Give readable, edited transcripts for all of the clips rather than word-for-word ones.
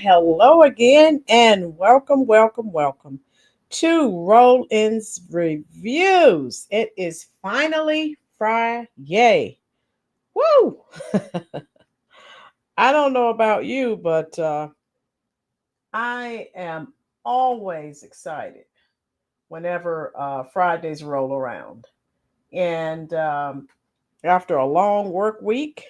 hello again, and welcome to Roll Ins Reviews. It is finally Friday. Woo! I don't know about you, but I am always excited whenever Fridays roll around. And after a long work week,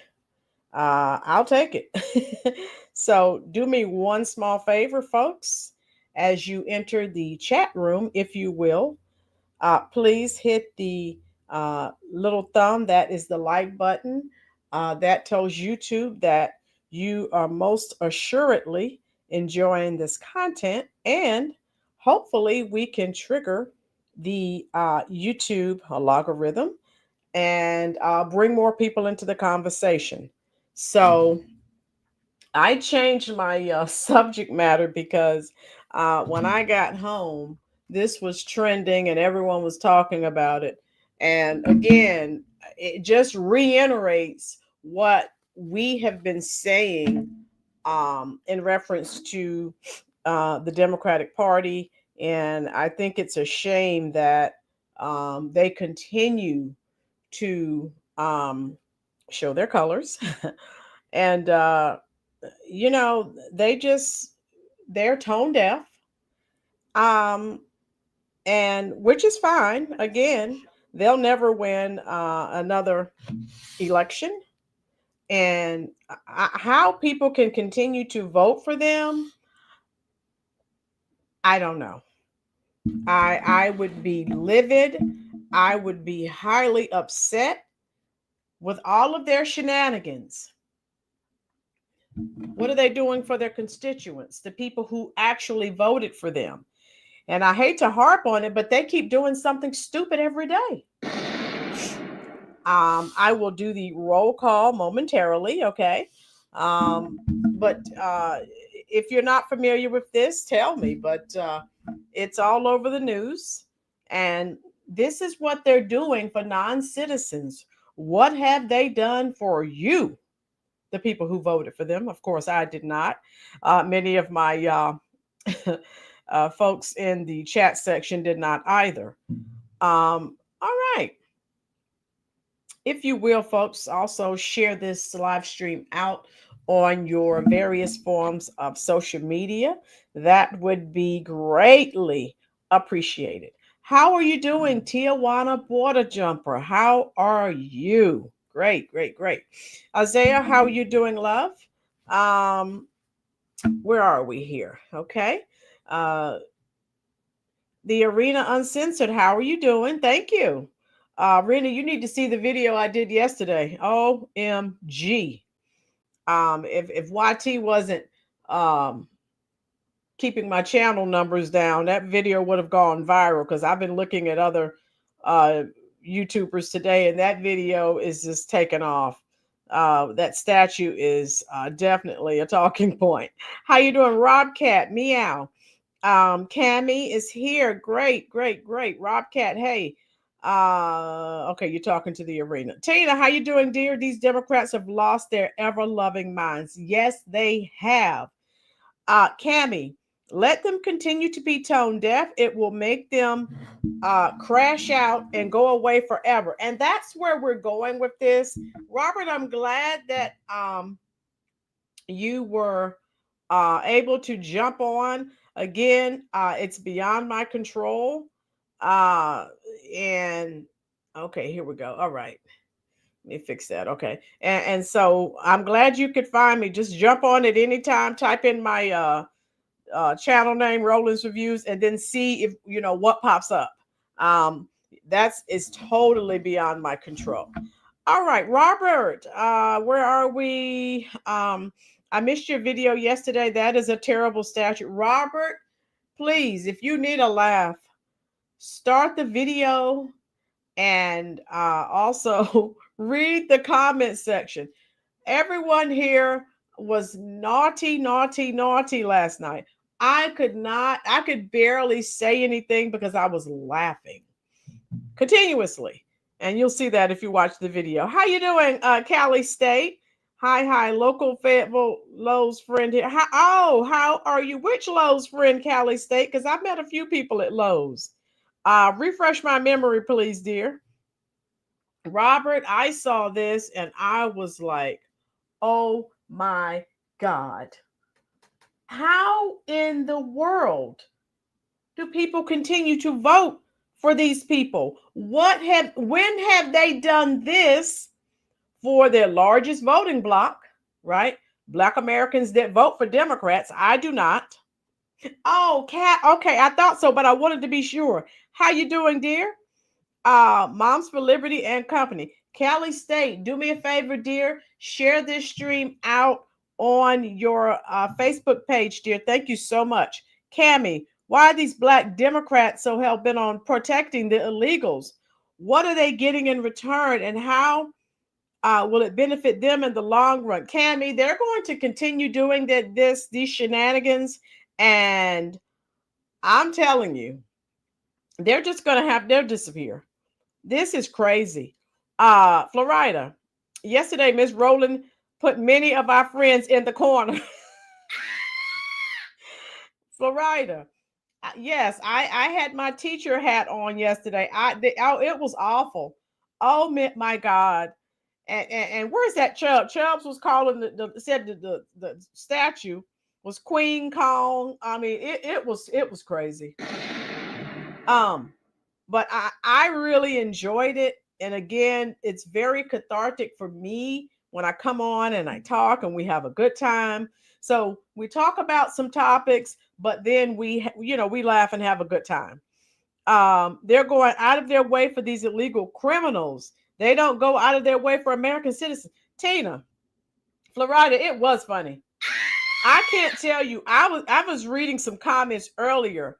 I'll take it. So, do me one small favor, folks, as you enter the chat room, if you will, please hit the little thumb that is the like button. That tells YouTube that you are most assuredly enjoying this content, and hopefully, we can trigger the YouTube algorithm and bring more people into the conversation. So I changed my subject matter because when I got home, this was trending and everyone was talking about it. And again, it just reiterates what we have been saying in reference to the Democratic Party. And I think it's a shame that they continue to show their colors. And they're tone deaf, um and which is fine. Again, they'll never win another election, and how people can continue to vote for them, I don't know. I would be livid. I would be highly upset with all of their shenanigans. What are they doing for their constituents, the people who actually voted for them? And I hate to harp on it, but they keep doing something stupid every day. I will do the roll call momentarily, okay? But if you're not familiar with this, tell me. But it's all over the news. And this is what they're doing for non citizens. What have they done for you, the people who voted for them? Of course, I did not. Many of my folks in the chat section did not either. All right. If you will, folks, also share this live stream out on your various forms of social media. That would be greatly appreciated. How are you doing, Tijuana Border Jumper? How are you? Great. Isaiah, how are you doing, love? Um, where are we here? Okay. Uh, the Arena Uncensored, how are you doing? Thank you. Rena, you need to see the video I did yesterday. OMG. If YT wasn't um, keeping my channel numbers down, that video would have gone viral, because I've been looking at other uh, YouTubers today, and that video is just taken off. That statue is definitely a talking point. How you doing, Rob Cat? Meow. Cammy is here. Great. Rob Cat, hey. Okay, you're talking to the Arena. Tina, how you doing, dear? These Democrats have lost their ever-loving minds. Yes, they have. Cammy, let them continue to be tone deaf. It will make them crash out and go away forever. And that's where we're going with this. Robert, I'm glad that you were able to jump on. Again, it's beyond my control. And okay, here we go. All right. Let me fix that. Okay. And so I'm glad you could find me. Just jump on at any time, type in my channel name, Roland's Reviews, and then see if you know what pops up. That's is totally beyond my control. All right, Robert, where are we? I missed your video yesterday. That is a terrible statue. Robert, please, if you need a laugh, start the video and also read the comment section. Everyone here was naughty last night. I could barely say anything because I was laughing continuously. And you'll see that if you watch the video. How you doing, Cali State? Hi, local Fayetteville Lowe's friend here. How are you? Which Lowe's friend, Cali State? Because I've met a few people at Lowe's. Refresh my memory, please, dear. Robert, I saw this and I was like, oh my God. How in the world do people continue to vote for these people? When have they done this for their largest voting bloc, right? Black Americans that vote for Democrats. I do not. Oh, Kat. Okay, I thought so, but I wanted to be sure. How you doing, dear? Moms for Liberty and Company. Cali State, do me a favor, dear. Share this stream out on your Facebook page, dear. Thank you so much. Cammie, why are these Black Democrats so hell bent on protecting the illegals? What are they getting in return, and how will it benefit them in the long run? Cammie, they're going to continue doing these shenanigans, and I'm telling you, they're just going to they'll disappear. This is crazy. Florida, yesterday, Miss Rowland put many of our friends in the corner. Florida, yes, I had my teacher hat on yesterday. It was awful. Oh my God. And where's that Chubbs? Chubbs was calling said the statue was Queen Kong. I mean, it was crazy. But I really enjoyed it. And again, it's very cathartic for me when I come on and I talk and we have a good time. So we talk about some topics, but then we laugh and have a good time. They're going out of their way for these illegal criminals. They don't go out of their way for American citizens. Tina, Florida, it was funny. I can't tell you. I was reading some comments earlier.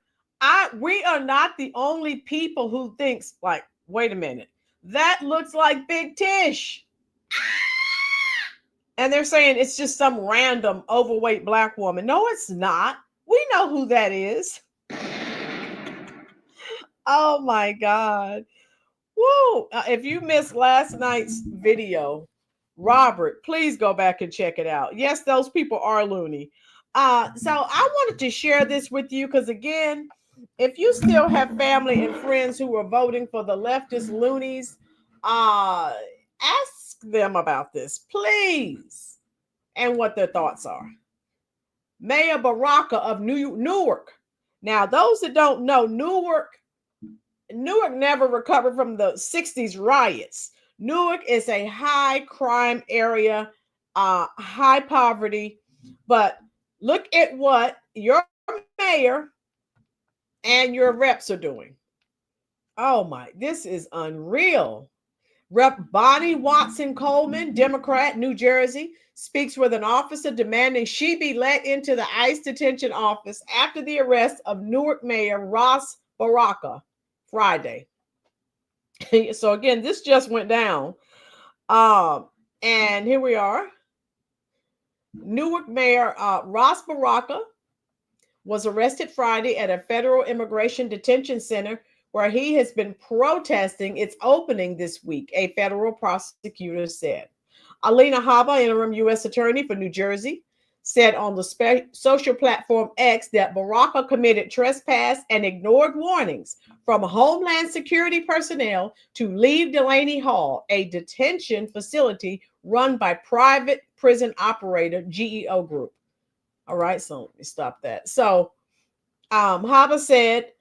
We are not the only people who thinks like, wait a minute, that looks like Big Tish. And they're saying it's just some random overweight Black woman. No, it's not. We know who that is. Oh my God. Woo! If you missed last night's video, Robert, please go back and check it out. Yes, those people are loony. So I wanted to share this with you because, again, if you still have family and friends who are voting for the leftist loonies, ask them about this, please, and what their thoughts are. Mayor Baraka of Newark. Now, those that don't know, Newark never recovered from the 60s riots. Newark is a high crime area, high poverty. But look at what your mayor and your reps are doing. Oh my, this is unreal. Rep. Bonnie Watson Coleman, Democrat, New Jersey, speaks with an officer demanding she be let into the ICE detention office after the arrest of Newark Mayor Ross Baraka Friday. So again, this just went down. And here we are. Newark Mayor Ross Baraka was arrested Friday at a federal immigration detention center where he has been protesting its opening this week, a federal prosecutor said. Alina Habba, interim U.S. attorney for New Jersey, said on the social platform X that Baraka committed trespass and ignored warnings from Homeland Security personnel to leave Delaney Hall, a detention facility run by private prison operator GEO Group. All right, so let me stop that. So Habba said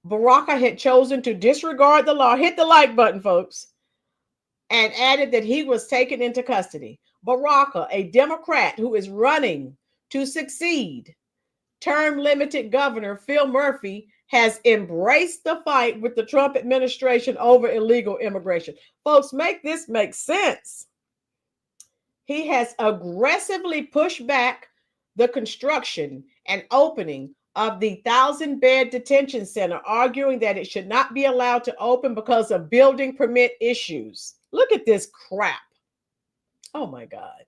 Baraka had chosen to disregard the law. Hit the like button, folks. And added that he was taken into custody. Baraka, a Democrat who is running to succeed term-limited governor Phil Murphy, has embraced the fight with the Trump administration over illegal immigration. Folks, make this make sense. He has aggressively pushed back the construction and opening of the 1,000-bed detention center, arguing that it should not be allowed to open because of building permit issues. Look at this crap. Oh my God.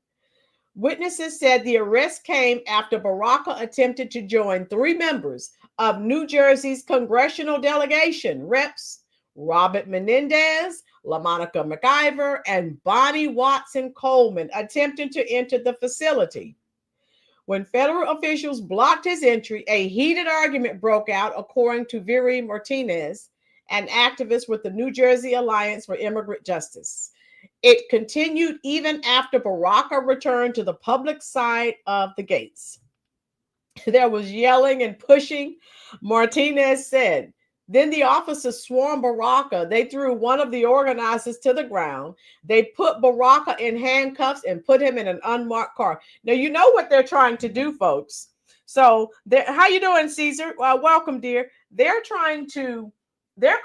Witnesses said the arrest came after Baraka attempted to join 3 members of New Jersey's congressional delegation, Reps Robert Menendez, LaMonica McIver, and Bonnie Watson Coleman attempting to enter the facility. When federal officials blocked his entry, a heated argument broke out, according to Viri Martinez, an activist with the New Jersey Alliance for Immigrant Justice. It continued even after Baraka returned to the public side of the gates. There was yelling and pushing, Martinez said. Then the officers swarmed Baraka. They threw one of the organizers to the ground. They put Baraka in handcuffs and put him in an unmarked car. Now, you know what they're trying to do, folks. So, how you doing, Caesar? Welcome, dear. They're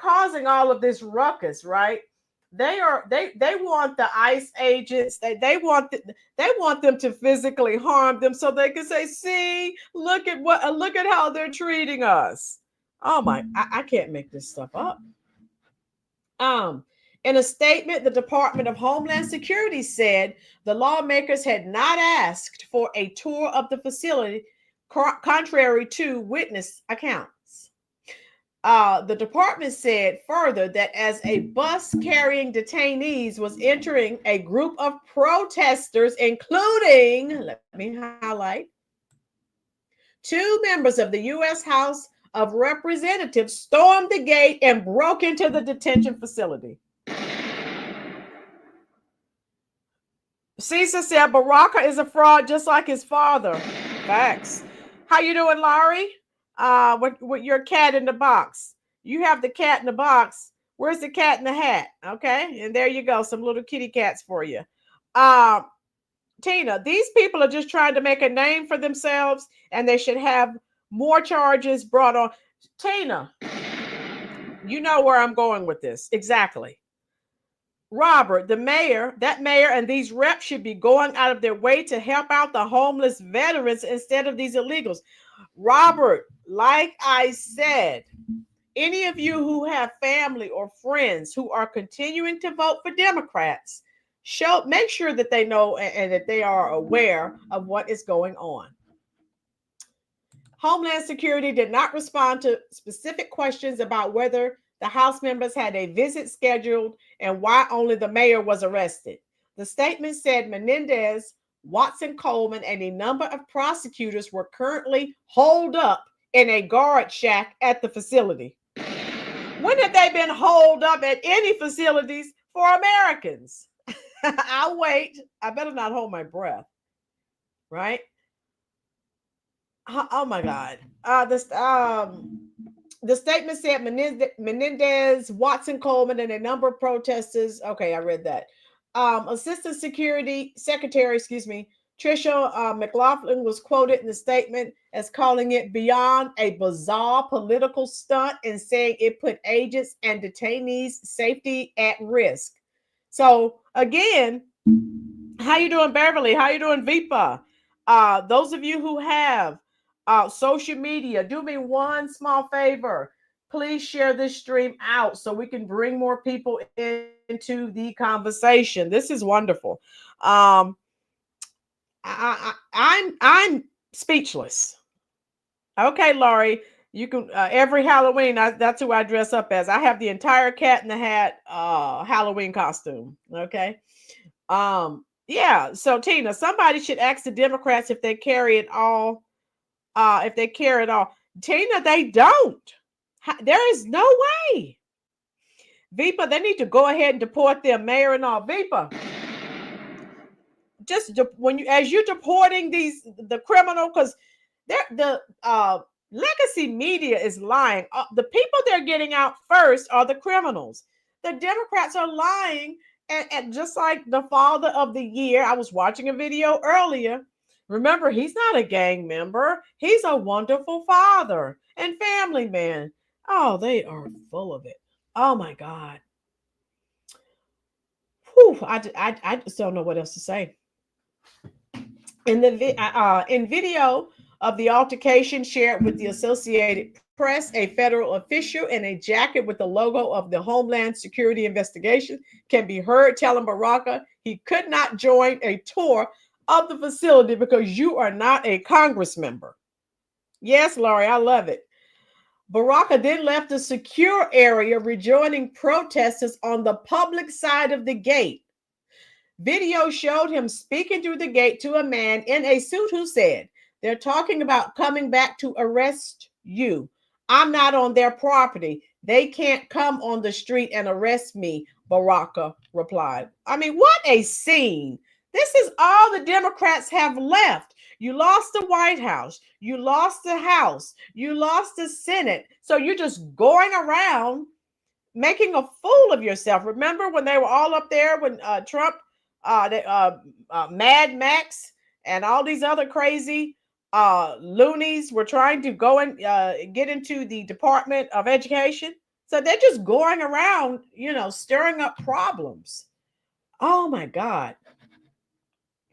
causing all of this ruckus, right? They want the ICE agents. They want them to physically harm them so they can say, "See, look at how they're treating us." Oh my, I can't make this stuff up. In a statement, the Department of Homeland Security said the lawmakers had not asked for a tour of the facility, contrary to witness accounts. The department said further that as a bus carrying detainees was entering, a group of protesters, including, let me highlight, 2 members of the U.S. House of Representatives, stormed the gate and broke into the detention facility. Caesar said Baraka is a fraud just like his father. Facts. How you doing, Laurie? With your cat in the box. You have the cat in the box. Where's the cat in the hat? Okay, and there you go. Some little kitty cats for you. Tina, these people are just trying to make a name for themselves, and they should have more charges brought on. Tina, you know where I'm going with this. Exactly. Robert, that mayor and these reps should be going out of their way to help out the homeless veterans instead of these illegals. Robert, like I said, any of you who have family or friends who are continuing to vote for Democrats, make sure that they know and that they are aware of what is going on. Homeland Security did not respond to specific questions about whether the House members had a visit scheduled and why only the mayor was arrested. The statement said Menendez, Watson Coleman, and a number of prosecutors were currently holed up in a guard shack at the facility. When have they been holed up at any facilities for Americans? I'll wait. I better not hold my breath. Right? Oh my God. The statement said Menendez, Watson Coleman, and a number of protesters. Okay, I read that. Assistant Secretary, Tricia McLaughlin was quoted in the statement as calling it beyond a bizarre political stunt and saying it put agents and detainees' safety at risk. So again, how you doing, Beverly? How you doing, Vipa? Those of you who have social media, do me one small favor. Please share this stream out so we can bring more people into the conversation. This is wonderful. I'm speechless. Okay, Laurie, you can every Halloween. That's who I dress up as. I have the entire Cat in the Hat Halloween costume. Okay. Yeah. So Tina, somebody should ask the Democrats if they carry it all. If they care at all. Tina, they don't. There is no way. Vipa, they need to go ahead and deport their mayor and all. Vipa, just as you're deporting the criminal, because the legacy media is lying. The people they're getting out first are the criminals. The Democrats are lying, and just like the father of the year, I was watching a video earlier. Remember, he's not a gang member. He's a wonderful father and family man. Oh, they are full of it. Oh, my God. Whew, I just don't know what else to say. In video of the altercation shared with the Associated Press, a federal official in a jacket with the logo of the Homeland Security investigation can be heard telling Baraka he could not join a tour of the facility because you are not a Congress member. Yes, Laurie, I love it. Baraka then left the secure area, rejoining protesters on the public side of the gate. Video showed him speaking through the gate to a man in a suit who said, "They're talking about coming back to arrest you. I'm not on their property. They can't come on the street and arrest me," Baraka replied. I mean, what a scene. This is all the Democrats have left. You lost the White House. You lost the House. You lost the Senate. So you're just going around making a fool of yourself. Remember when they were all up there when Trump, Mad Max, and all these other crazy loonies were trying to go and get into the Department of Education? So they're just going around, stirring up problems. Oh my God.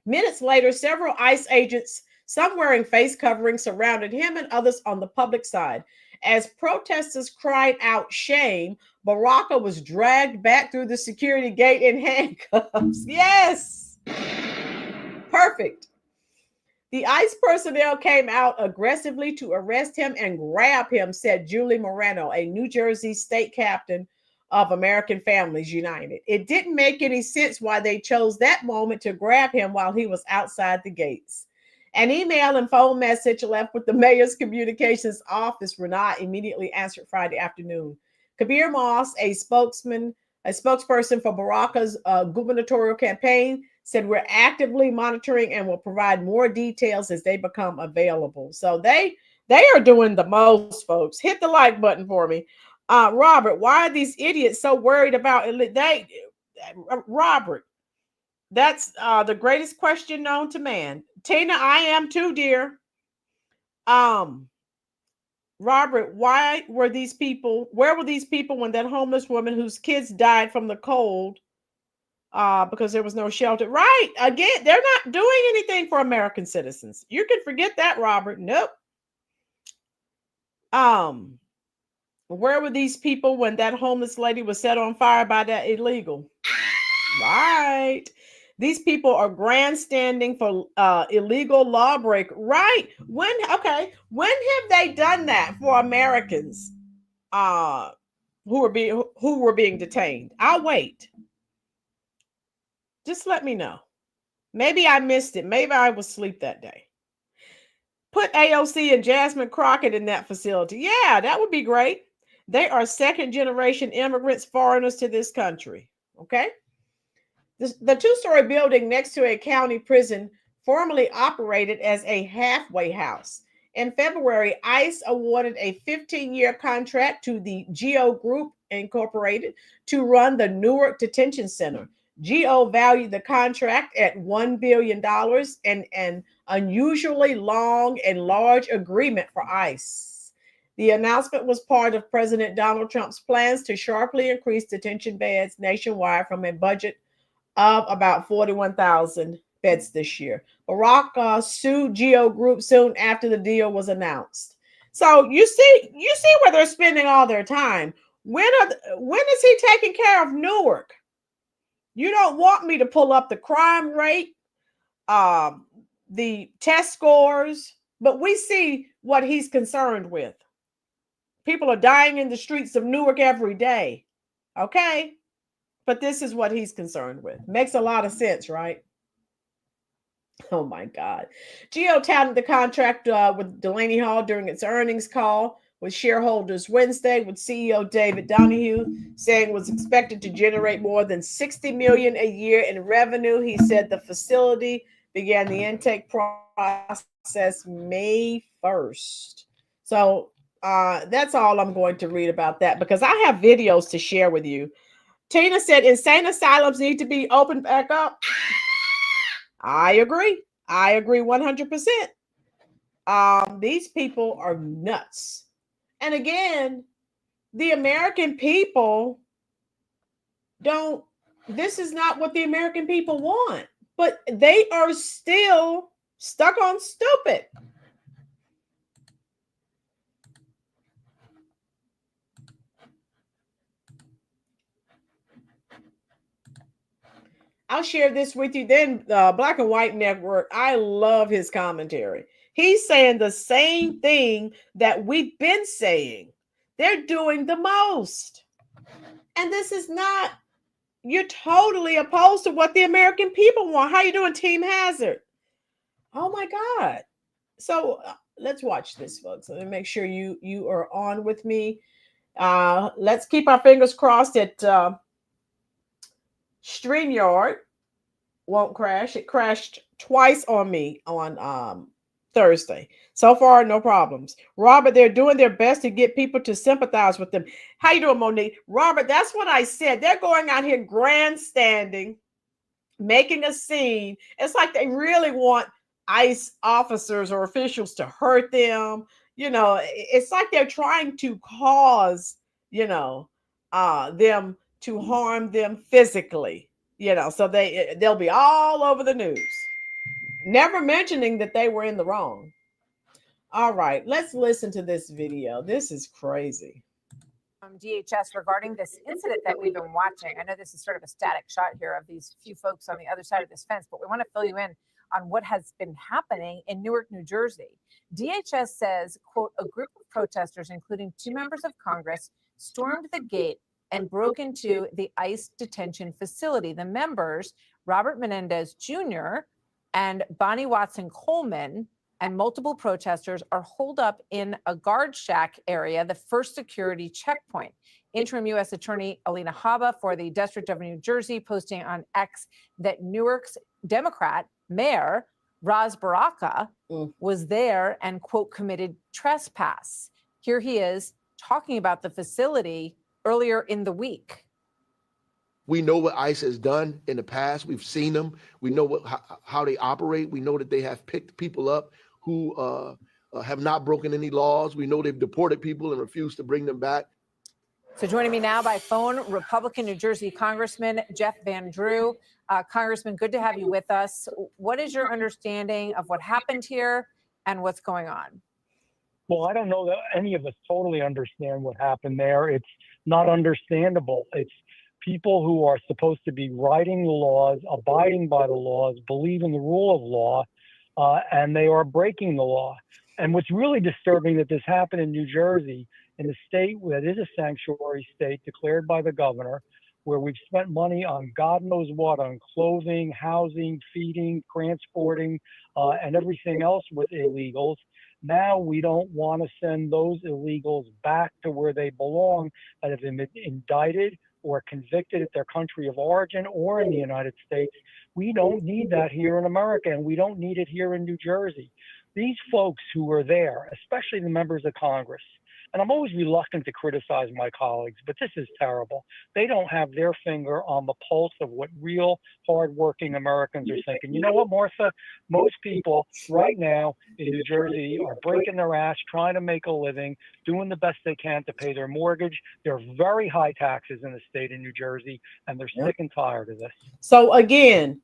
Minutes later, several ICE agents, some wearing face coverings, surrounded him and others on the public side. As protesters cried out shame, Baraka was dragged back through the security gate in handcuffs. Yes. Perfect. The ICE personnel came out aggressively to arrest him and grab him, said Julie Moreno, a New Jersey state captain of American Families United. It didn't make any sense why they chose that moment to grab him while he was outside the gates. An email and phone message left with the mayor's communications office were not immediately answered Friday afternoon. Kabir Moss, a spokesperson for Baraka's gubernatorial campaign, said, "We're actively monitoring and will provide more details as they become available." So they are doing the most, folks. Hit the like button for me. Robert, why are these idiots so worried about Robert? That's the greatest question known to man. Tina, I am too, dear. Robert, where were these people when that homeless woman whose kids died from the cold because there was no shelter? Right. Again, they're not doing anything for American citizens. You can forget that, Robert. Nope. Where were these people when that homeless lady was set on fire by that illegal? Right. These people are grandstanding for illegal lawbreaker. Right. When have they done that for Americans who were being detained? I'll wait. Just let me know. Maybe I missed it. Maybe I was asleep that day. Put AOC and Jasmine Crockett in that facility. Yeah, that would be great. They are second generation immigrants, foreigners to this country. Okay. The two-story building next to a county prison formerly operated as a halfway house. In February, ICE awarded a 15-year contract to the GEO Group Incorporated to run the Newark Detention Center. GEO valued the contract at $1 billion and an unusually long and large agreement for ICE. The announcement was part of President Donald Trump's plans to sharply increase detention beds nationwide from a budget of about 41,000 beds this year. Baraka sued GEO Group soon after the deal was announced. So you see where they're spending all their time. When is he taking care of Newark? You don't want me to pull up the crime rate, the test scores, but we see what he's concerned with. People are dying in the streets of Newark every day. Okay? But this is what he's concerned with. Makes a lot of sense, right? Oh my God. GEO touted the contract with Delaney Hall during its earnings call with shareholders Wednesday, with CEO David Donahue saying it was expected to generate more than $60 million a year in revenue. He said the facility began the intake process May 1st. So that's all I'm going to read about that, because I have videos to share with you. Tina said insane asylums need to be opened back up. I agree 100%. These people are nuts. And again, the American people this is not what the American people want, but they are still stuck on stupid. I'll share this with you then. Black and White Network, I love his commentary. He's saying the same thing that we've been saying. They're doing the most. And this is not, you're totally opposed to what the American people want. How you doing, Team Hazard? Oh my God. So let's watch this, folks. Let me make sure you are on with me. Let's keep our fingers crossed that StreamYard won't crash. It crashed twice on me on Thursday. So far, no problems. Robert, they're doing their best to get people to sympathize with them. How you doing, Monique? Robert, that's what I said. They're going out here grandstanding, making a scene. It's like they really want ICE officers or officials to hurt them. You know, it's like they're trying to cause, them to harm them physically. So they'll be all over the news, never mentioning that they were in the wrong. All right, let's listen to this video. This is crazy. DHS regarding this incident that we've been watching. I know this is sort of a static shot here of these few folks on the other side of this fence, but we want to fill you in on what has been happening in Newark, New Jersey. DHS says, quote, a group of protesters, including 2 members of Congress, stormed the gate and broke into the ICE detention facility. The members, Robert Menendez Jr. and Bonnie Watson Coleman, and multiple protesters are holed up in a guard shack area, the first security checkpoint. Interim U.S. Attorney Alina Habba for the District of New Jersey posting on X that Newark's Democrat mayor, Ras Baraka, was there and, quote, committed trespass. Here he is talking about the facility earlier in the week. We know what ICE has done in the past. We've seen them. We know how they operate. We know that they have picked people up who have not broken any laws. We know they've deported people and refused to bring them back. So joining me now by phone, Republican New Jersey Congressman Jeff Van Drew. Congressman, good to have you with us. What is your understanding of what happened here and what's going on? Well, I don't know that any of us totally understand what happened there. It's not understandable. It's people who are supposed to be writing the laws, abiding by the laws, believe in the rule of law, and they are breaking the law. And what's really disturbing that this happened in New Jersey, in a state that is a sanctuary state declared by the governor, where we've spent money on God knows what, on clothing, housing, feeding, transporting, and everything else with illegals. Now we don't want to send those illegals back to where they belong, that have been indicted or convicted at their country of origin or in the United States. We don't need that here in America, and we don't need it here in New Jersey. These folks who are there, especially the members of Congress, and I'm always reluctant to criticize my colleagues, but this is terrible. They don't have their finger on the pulse of what real hardworking Americans are thinking. You know what, Martha? Most people right now in New Jersey are breaking their ass, trying to make a living, doing the best they can to pay their mortgage. There are very high taxes in the state of New Jersey, and they're sick and tired of this. So again,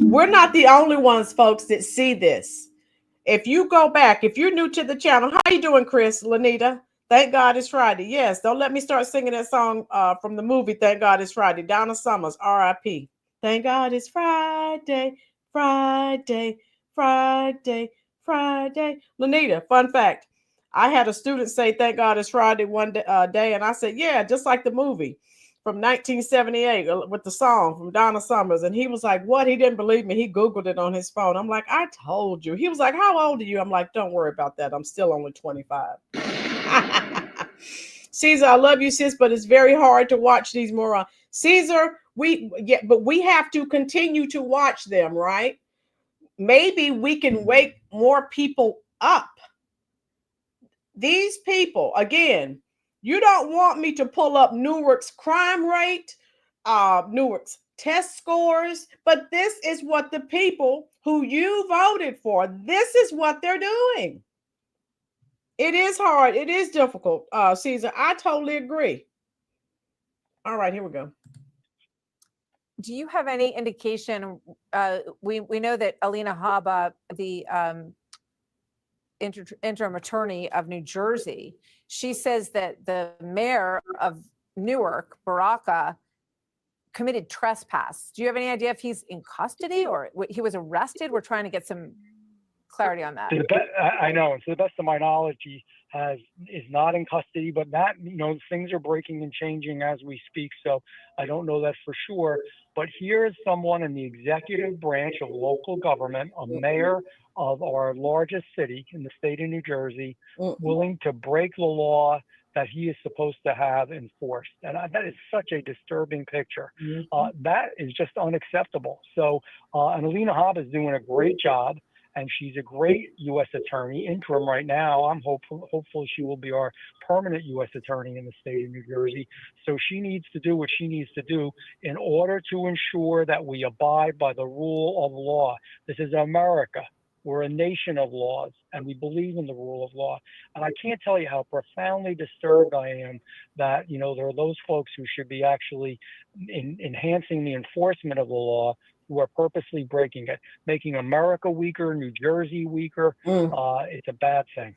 we're not the only ones, folks, that see this. If you go back, if you're new to the channel, how you doing, Chris, Lanita? Thank God It's Friday. Yes, don't let me start singing that song from the movie Thank God It's Friday. Donna Summers, R.I.P. Thank God it's Friday, Friday, Friday, Friday. Lanita, fun fact. I had a student say Thank God It's Friday one day, and I said, yeah, just like the movie from 1978 with the song from Donna Summers. And he was like, what? He didn't believe me. He Googled it on his phone. I'm like, I told you. He was like, how old are you? I'm like, don't worry about that. I'm still only 25. Caesar, I love you, sis, but it's very hard to watch these morons. Caesar, but we have to continue to watch them, right? Maybe we can wake more people up. These people, again, you don't want me to pull up Newark's crime rate, Newark's test scores, but this is what the people who you voted for, this is what they're doing. It is hard. It is difficult, Caesar. I totally agree. All right, here we go. Do you have any indication? We know that Alina Habba, the interim attorney of New Jersey, she says that the mayor of Newark, Baraka, committed trespass. Do you have any idea if he's in custody or he was arrested? We're trying to get some clarity on that. I know. And to the best of my knowledge, is not in custody, but that, things are breaking and changing as we speak. So I don't know that for sure. But here is someone in the executive branch of local government, a mayor of our largest city in the state of New Jersey, willing to break the law that he is supposed to have enforced. And that is such a disturbing picture. That is just unacceptable. So, and Alina Hobb is doing a great job, and she's a great U.S. attorney, interim right now. I'm hopefully she will be our permanent U.S. attorney in the state of New Jersey. So she needs to do what she needs to do in order to ensure that we abide by the rule of law. This is America. We're a nation of laws, and we believe in the rule of law. And I can't tell you how profoundly disturbed I am that, there are those folks who should be actually enhancing the enforcement of the law who are purposely breaking it, making America weaker, New Jersey weaker. It's a bad thing.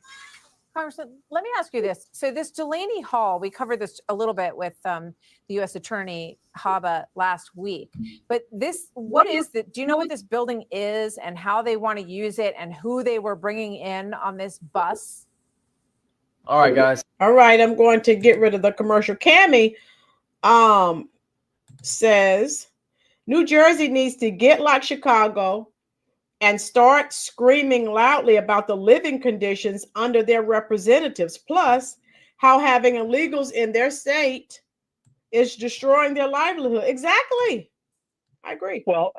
Congressman, let me ask you this. So this Delaney Hall, we covered this a little bit with the U.S. Attorney Haba last week. But do you know what this building is and how they want to use it and who they were bringing in on this bus? All right, guys. All right, I'm going to get rid of the commercial. Cammie says New Jersey needs to get like Chicago and start screaming loudly about the living conditions under their representatives, plus how having illegals in their state is destroying their livelihood. Exactly. I agree. Well,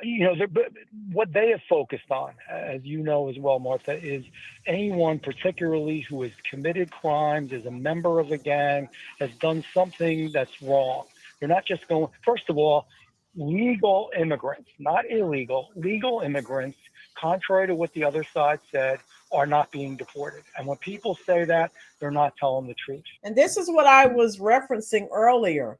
what they have focused on, as you know as well, Martha, is anyone particularly who has committed crimes, is a member of a gang, has done something that's wrong. They're not just going, first of all, legal immigrants, not illegal, legal immigrants, contrary to what the other side said, are not being deported. And when people say that, they're not telling the truth. And this is what I was referencing earlier.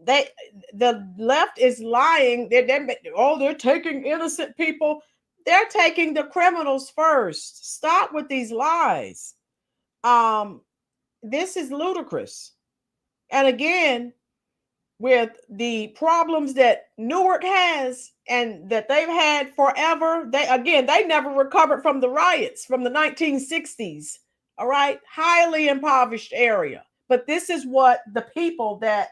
The left is lying. They're taking innocent people. They're taking the criminals first. Stop with these lies. This is ludicrous. And again, with the problems that Newark has and that they've had forever, they never recovered from the riots from the 1960s. All right, highly impoverished area. But this is what the people that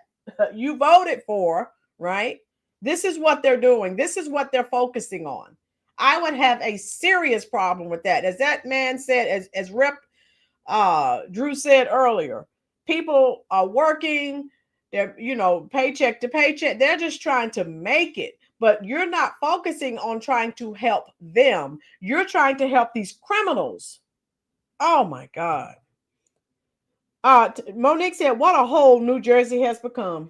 you voted for, right? This is what they're doing. This is what they're focusing on. I would have a serious problem with that. As that man said, as Rep Drew said earlier, people are working, they're, paycheck to paycheck. They're just trying to make it, but you're not focusing on trying to help them. You're trying to help these criminals. Oh my God. Monique said, what a hole New Jersey has become.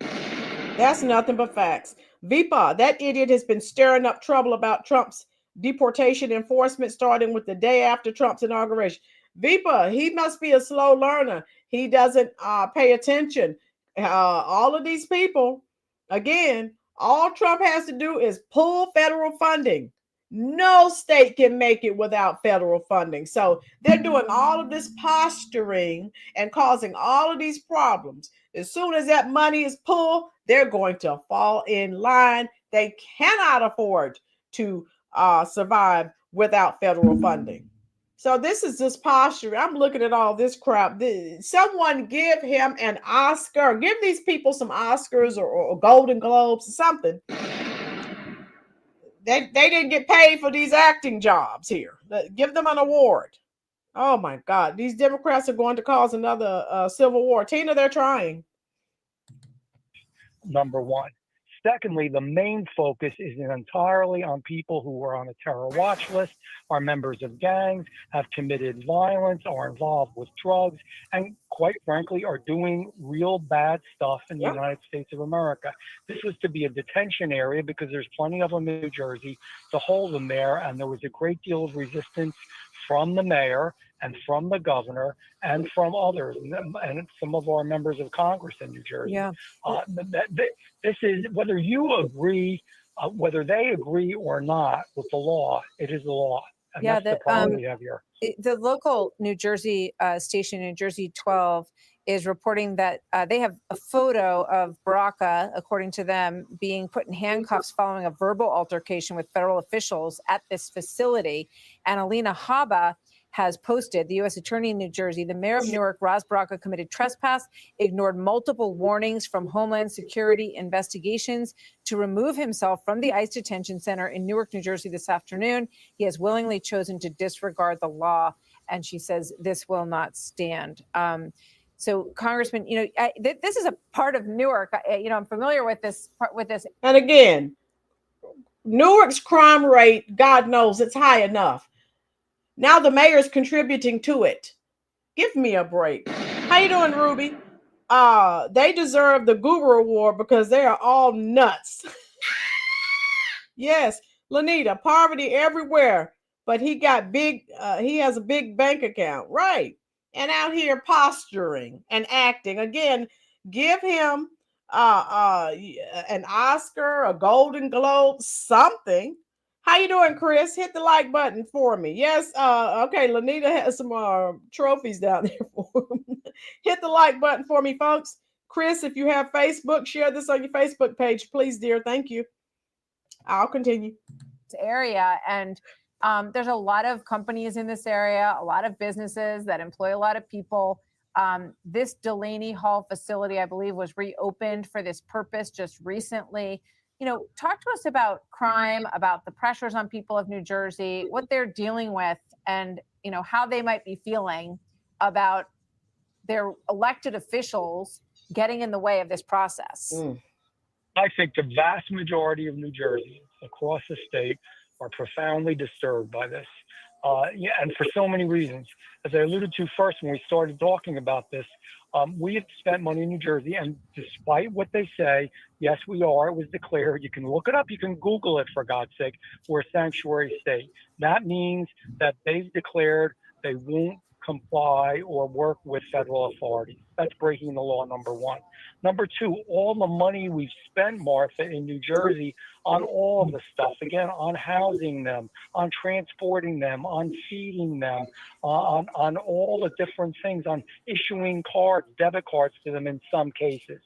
That's nothing but facts. Vipa, that idiot has been stirring up trouble about Trump's deportation enforcement starting with the day after Trump's inauguration. Vipa, he must be a slow learner. He doesn't pay attention. All of these people, again, all Trump has to do is pull federal funding. No state can make it without federal funding. So they're doing all of this posturing and causing all of these problems. As soon as that money is pulled, they're going to fall in line. They cannot afford to survive without federal funding. So this is just posturing. I'm looking at all this crap. Someone give him an Oscar. Give these people some Oscars or Golden Globes or something. They didn't get paid for these acting jobs here. Give them an award. Oh my God. These Democrats are going to cause another civil war. Tina, they're trying. Number one. Secondly, the main focus is entirely on people who are on a terror watch list, are members of gangs, have committed violence, are involved with drugs, and quite frankly, are doing real bad stuff in the United States of America. This was to be a detention area because there's plenty of them in New Jersey to hold them there, and there was a great deal of resistance from the mayor and from the governor and from others and some of our members of Congress in New Jersey. Yeah. This is, whether you agree, whether they agree or not with the law, it is the law. And that's the problem we have here. The local New Jersey station, New Jersey 12, is reporting that they have a photo of Baraka, according to them, being put in handcuffs following a verbal altercation with federal officials at this facility. And Alina Haba has posted, the U.S. Attorney in New Jersey, the mayor of Newark, Ras Baraka, committed trespass, ignored multiple warnings from Homeland Security investigations to remove himself from the ICE detention center in Newark, New Jersey this afternoon. He has willingly chosen to disregard the law, and she says this will not stand. So, Congressman, this is a part of Newark. I'm familiar with this. And again, Newark's crime rate, God knows, it's high enough. Now the mayor's contributing to it. Give me a break. How you doing, Ruby? They deserve the Google Award because they are all nuts. Yes, Lanita, poverty everywhere, but he got big. He has a big bank account, right? And out here posturing and acting. Again, give him an Oscar, a Golden Globe, something. How you doing, Chris? Hit the like button for me. Yes. Okay. Lanita has some trophies down there for him. Hit the like button for me, folks. Chris, if you have Facebook, share this on your Facebook page, please, dear. Thank you. I'll continue. Area, and there's a lot of companies in this area, a lot of businesses that employ a lot of people. This Delaney Hall facility, I believe, was reopened for this purpose just recently. Talk to us about crime, about the pressures on people of New Jersey, what they're dealing with, and, how they might be feeling about their elected officials getting in the way of this process. I think the vast majority of New Jerseyans across the state are profoundly disturbed by this. And for so many reasons. As I alluded to first when we started talking about this, we have spent money in New Jersey, and despite what they say, yes, we are. It was declared. You can look it up. You can Google it, for God's sake. We're a sanctuary state. That means that they've declared they won't comply or work with federal authorities. That's breaking the law, number one. Number two, all the money we've spent, Martha, in New Jersey on all of the stuff, again, on housing them, on transporting them, on feeding them, on all the different things, on issuing cards, debit cards to them in some cases.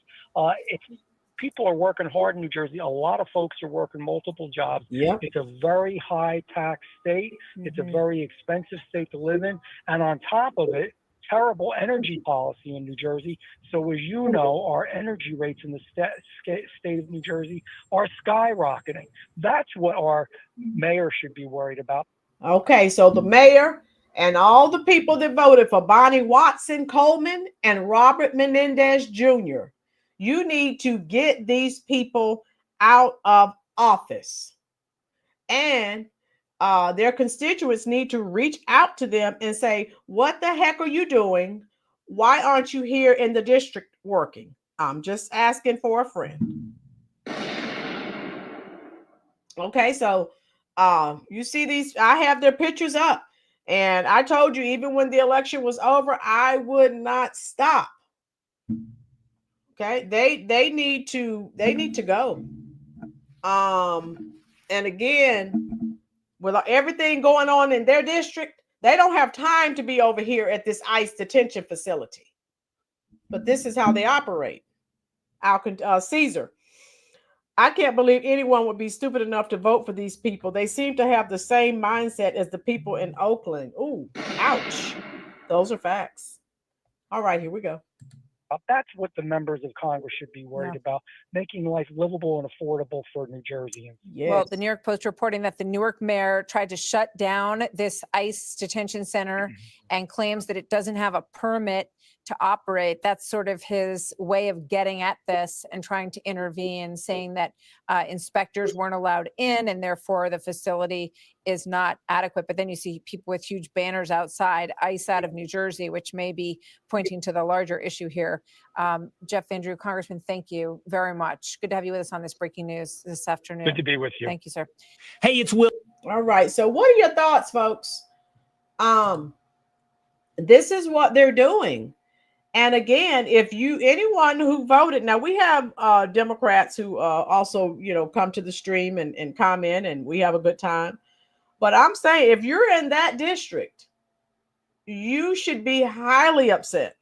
People are working hard in New Jersey. A lot of folks are working multiple jobs. Yep. It's a very high tax state. It's a very expensive state to live in. And on top of it, terrible energy policy in New Jersey. So as you know, our energy rates in the state of New Jersey are skyrocketing. That's what our mayor should be worried about. Okay, so the mayor and all the people that voted for Bonnie Watson Coleman and Robert Menendez Jr., you need to get these people out of office. And their constituents need to reach out to them and say, what the heck are you doing? Why aren't you here in the district working? I'm just asking for a friend. Okay, so you see these, I have their pictures up. And I told you, even when the election was over, I would not stop. Okay, they need to go. And again, with everything going on in their district, they don't have time to be over here at this ICE detention facility. But this is how they operate. Caesar, I can't believe anyone would be stupid enough to vote for these people. They seem to have the same mindset as the people in Oakland. Ooh, ouch. Those are facts. All right, here we go. That's what the members of Congress should be worried about, making life livable and affordable for New Jerseyans. Yes. Well, the New York Post reporting that the Newark mayor tried to shut down this ICE detention center and claims that it doesn't have a permit to operate. That's sort of his way of getting at this and trying to intervene, saying that inspectors weren't allowed in and therefore the facility is not adequate. But then you see people with huge banners outside, ICE out of New Jersey, which may be pointing to the larger issue here. Jeff Van Drew, Congressman, thank you very much. Good to have you with us on this breaking news this afternoon. Good to be with you. Thank you, sir. Hey, it's Will. All right. So what are your thoughts, folks? This is what they're doing. And again, if anyone who voted, now we have Democrats who also, come to the stream and comment, and we have a good time. But I'm saying if you're in that district, you should be highly upset.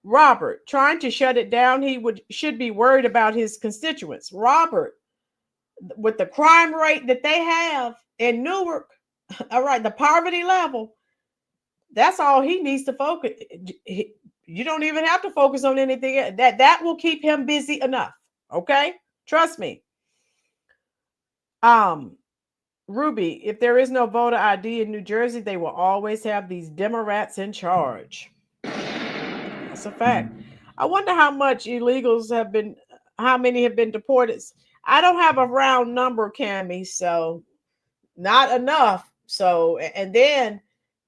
Robert, trying to shut it down, should be worried about his constituents. Robert, with the crime rate that they have in Newark, all right, the poverty level, That's all he needs to focus. You don't even have to focus on anything. That will keep him busy enough. Okay? Trust me. Ruby, if there is no voter ID in New Jersey, they will always have these Democrats in charge. That's a fact. I wonder how much illegals have been, how many have been deported. I don't have a round number, Cammie, so not enough. So, and then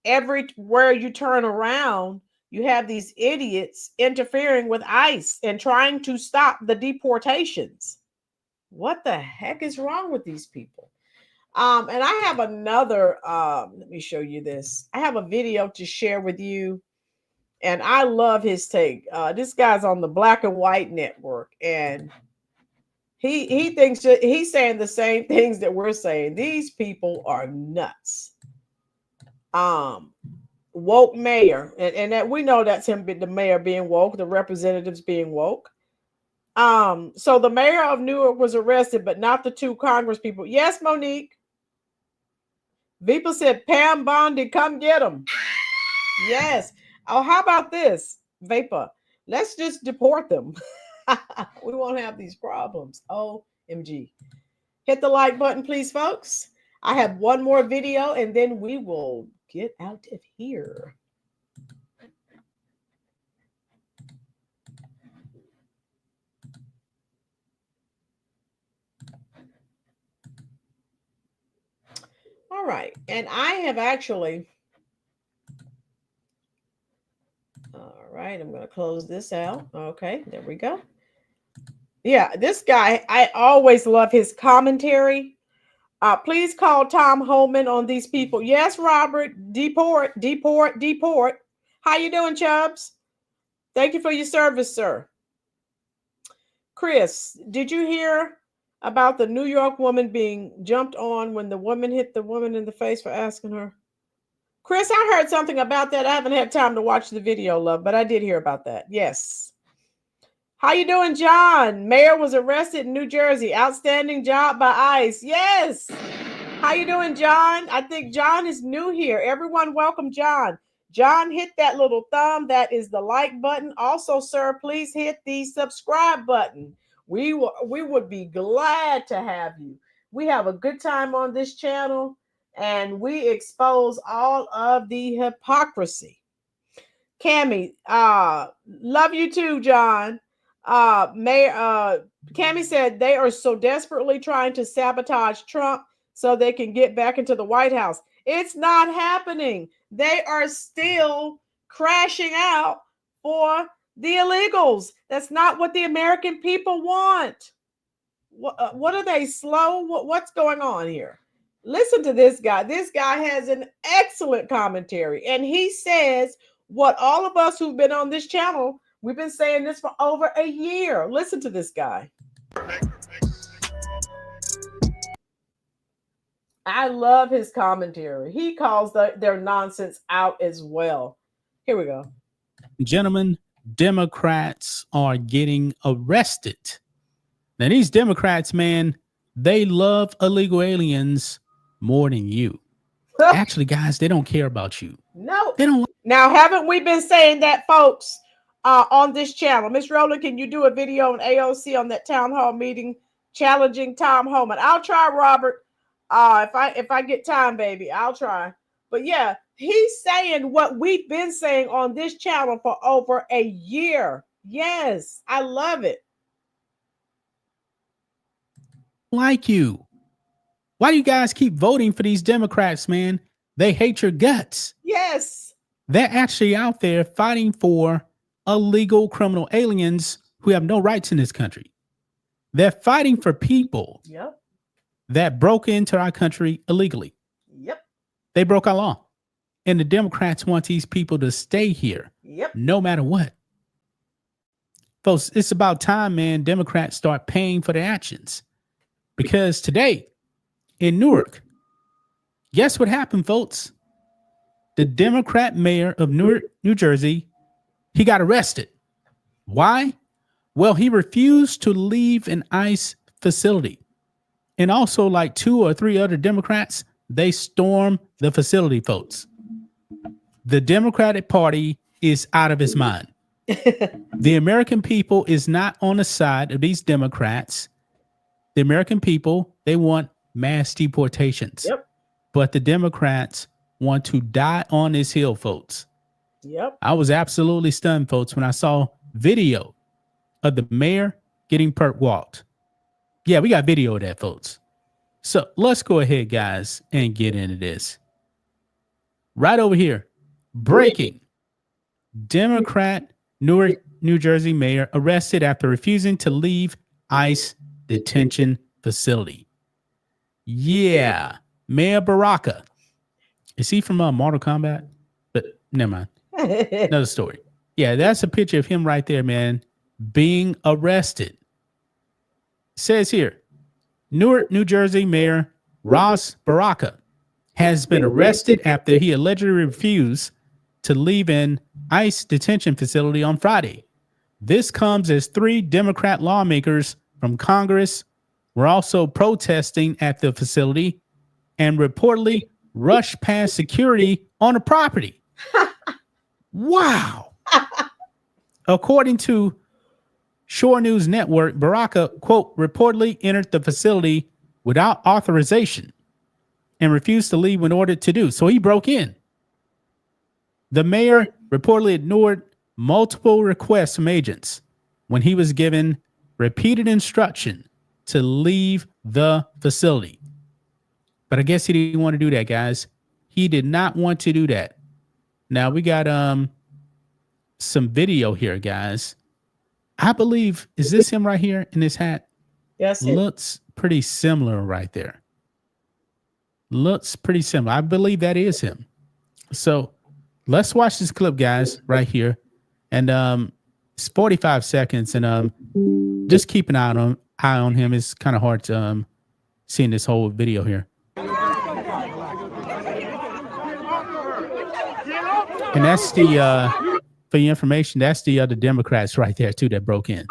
everywhere you turn around, you have these idiots interfering with ICE and trying to stop the deportations. What the heck is wrong with these people? And I have another, let me show you this. I have a video to share with you, and I love his take. This guy's on the Black and White Network, and he thinks he's saying the same things that we're saying. These people are nuts. Woke mayor, and that we know that's him, the mayor being woke, the representatives being woke. So the mayor of Newark was arrested, but not the two Congress people. Yes, Monique. Vipa said, Pam Bondi, come get him. Yes. Oh, how about this, Vapor? Let's just deport them. We won't have these problems. OMG. Hit the like button, please, folks. I have one more video, and then we will get out of here. All right. And I have actually, all right, I'm going to close this out. Okay, there we go. Yeah, this guy, I always love his commentary. Please call Tom Homan on these people. Yes, Robert, deport. How you doing, Chubbs? Thank you for your service, sir. Chris, did you hear about the New York woman being jumped on when the woman hit the woman in the face for asking her? Chris, I heard something about that. I haven't had time to watch the video, love, but I did hear about that. Yes. How you doing, John? Mayor was arrested in New Jersey. Outstanding job by ICE. Yes. How you doing, John? I think John is new here. Everyone welcome John. John, hit that little thumb. That is the like button. Also, sir, please hit the subscribe button. We would be glad to have you. We have a good time on this channel, and we expose all of the hypocrisy. Cammie, love you too, John. Cammie said they are so desperately trying to sabotage Trump so they can get back into the White House. It's not happening. They are still crashing out for the illegals. That's not what the American people want. What are they slow? What's going on here? Listen to this guy. This guy has an excellent commentary, and he says what all of us who've been on this channel, we've been saying this for over a year. Listen to this guy. I love his commentary. He calls their nonsense out as well. Here we go. Gentlemen, Democrats are getting arrested. Now, these Democrats, man, they love illegal aliens more than you. Actually, guys, they don't care about you. No. They don't. Now, haven't we been saying that, folks, on this channel? Miss Rowland, can you do a video on AOC on that town hall meeting challenging Tom Homan? I'll try, Robert. If I get time, baby, I'll try. But yeah, he's saying what we've been saying on this channel for over a year. Yes, I love it. Like you. Why do you guys keep voting for these Democrats, man? They hate your guts. Yes. They're actually out there fighting for illegal criminal aliens who have no rights in this country. They're fighting for people that broke into our country illegally. Yep. They broke our law. And the Democrats want these people to stay here. Yep. No matter what. Folks, it's about time, man, Democrats start paying for their actions. Because today in Newark, guess what happened, folks? The Democrat mayor of Newark, New Jersey, he got arrested. Why? Well, he refused to leave an ICE facility. And also, like 2 or 3 other Democrats, they stormed the facility, folks. The Democratic Party is out of its mind. The American people is not on the side of these Democrats. The American people, they want mass deportations. Yep. But the Democrats want to die on this hill, folks. Yep. I was absolutely stunned, folks, when I saw video of the mayor getting perp walked. Yeah, we got video of that, folks. So let's go ahead, guys, and get into this. Right over here. Breaking. Democrat Newark, New Jersey mayor arrested after refusing to leave ICE detention facility. Yeah. Mayor Baraka. Is he from Mortal Kombat? But never mind. Another story. Yeah, that's a picture of him right there, man, being arrested. Says here, Newark, New Jersey Mayor Ross Baraka has been arrested after he allegedly refused to leave an ICE detention facility on Friday. This comes as 3 Democrat lawmakers from Congress were also protesting at the facility and reportedly rushed past security on the property. Wow. According to Shore News Network, Baraka, quote, reportedly entered the facility without authorization and refused to leave when ordered to do. So he broke in. The mayor reportedly ignored multiple requests from agents when he was given repeated instruction to leave the facility. But I guess he didn't want to do that, guys. He did not want to do that. Now we got some video here, guys. I believe, is this him right here in this hat? Yes. Looks pretty similar right there. Looks pretty similar. I believe that is him. So let's watch this clip, guys, right here. And it's 45 seconds. And just keep an eye on him. It's kind of hard to seeing this whole video here. And that's the for your information, that's the other Democrats right there too that broke in.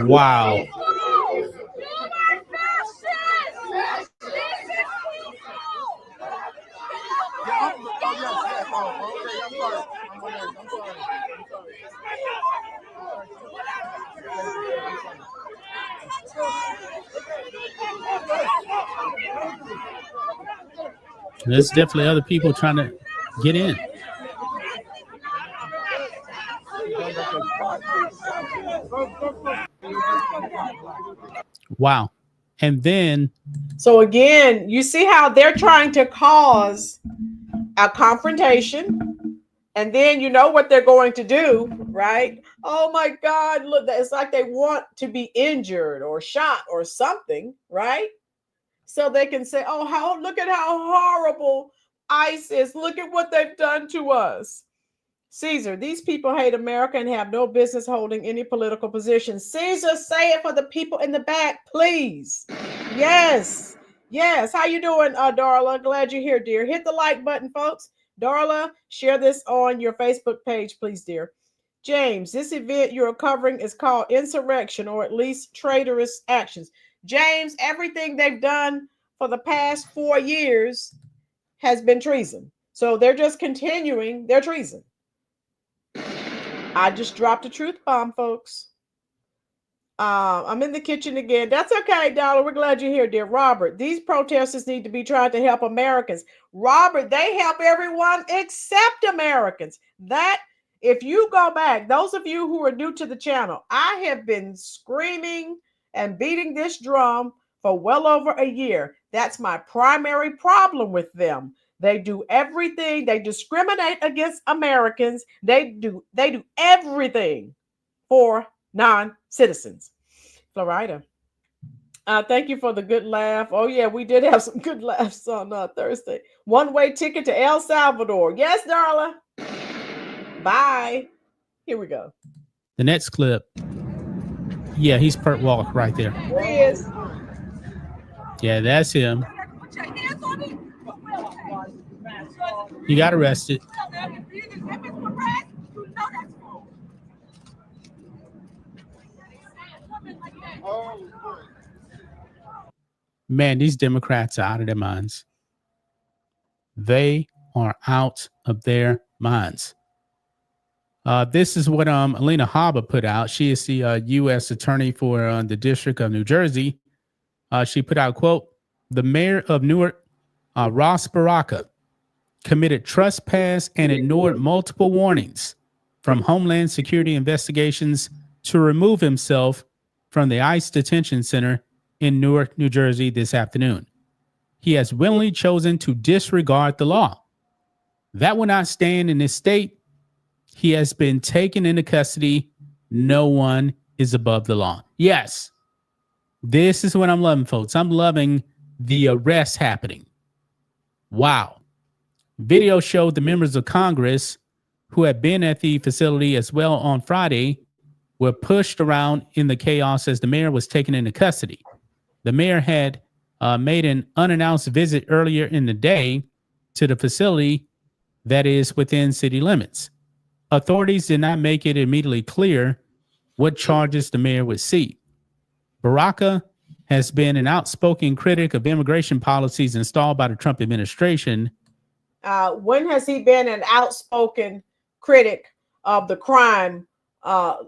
Wow. There's definitely other people trying to get in. Wow. And then, so again, you see how they're trying to cause a confrontation, and then you know what they're going to do, right? Oh my God, look, it's like they want to be injured or shot or something, right? So they can say, oh, look at how horrible ICE is. Look at what they've done to us. Caesar, these people hate America and have no business holding any political position. Caesar, say it for the people in the back, please. Yes. Yes. How you doing, Darla? Glad you're here, dear. Hit the like button, folks. Darla, share this on your Facebook page, please, dear. James, this event you're covering is called insurrection, or at least traitorous actions. James, everything they've done for the past 4 years has been treason. So they're just continuing their treason. I just dropped a truth bomb, folks. I'm in the kitchen again. That's okay, Dollar. We're glad you're here, dear. Robert, these protesters need to be trying to help Americans. Robert, they help everyone except Americans. That, if you go back, those of you who are new to the channel, I have been screaming and beating this drum for well over a year. That's my primary problem with them. They do everything. They discriminate against Americans. They do everything for non-citizens. Florida. Thank you for the good laugh. Oh yeah, we did have some good laughs on Thursday. One-way ticket to El Salvador. Yes, Darla. Bye. Here we go. The next clip. Yeah, he's Pert Walk right there. There he is. Yeah, that's him. He got arrested. Man, these Democrats are out of their minds. They are out of their minds. This is what Alina Habba put out. She is the U.S. attorney for the District of New Jersey. She put out, quote, the mayor of Newark, Ross Baraka, committed trespass and ignored multiple warnings from Homeland Security investigations to remove himself from the ICE detention center in Newark, New Jersey this afternoon. He has willingly chosen to disregard the law. That will not stand in this state. He has been taken into custody. No one is above the law. Yes, this is what I'm loving, folks. I'm loving the arrest happening. Wow. Video showed the members of Congress who had been at the facility as well on Friday were pushed around in the chaos as the mayor was taken into custody. The mayor had made an unannounced visit earlier in the day to the facility that is within city limits. Authorities did not make it immediately clear what charges the mayor would see. Baraka has been an outspoken critic of immigration policies installed by the Trump administration. When has he been an outspoken critic of the crime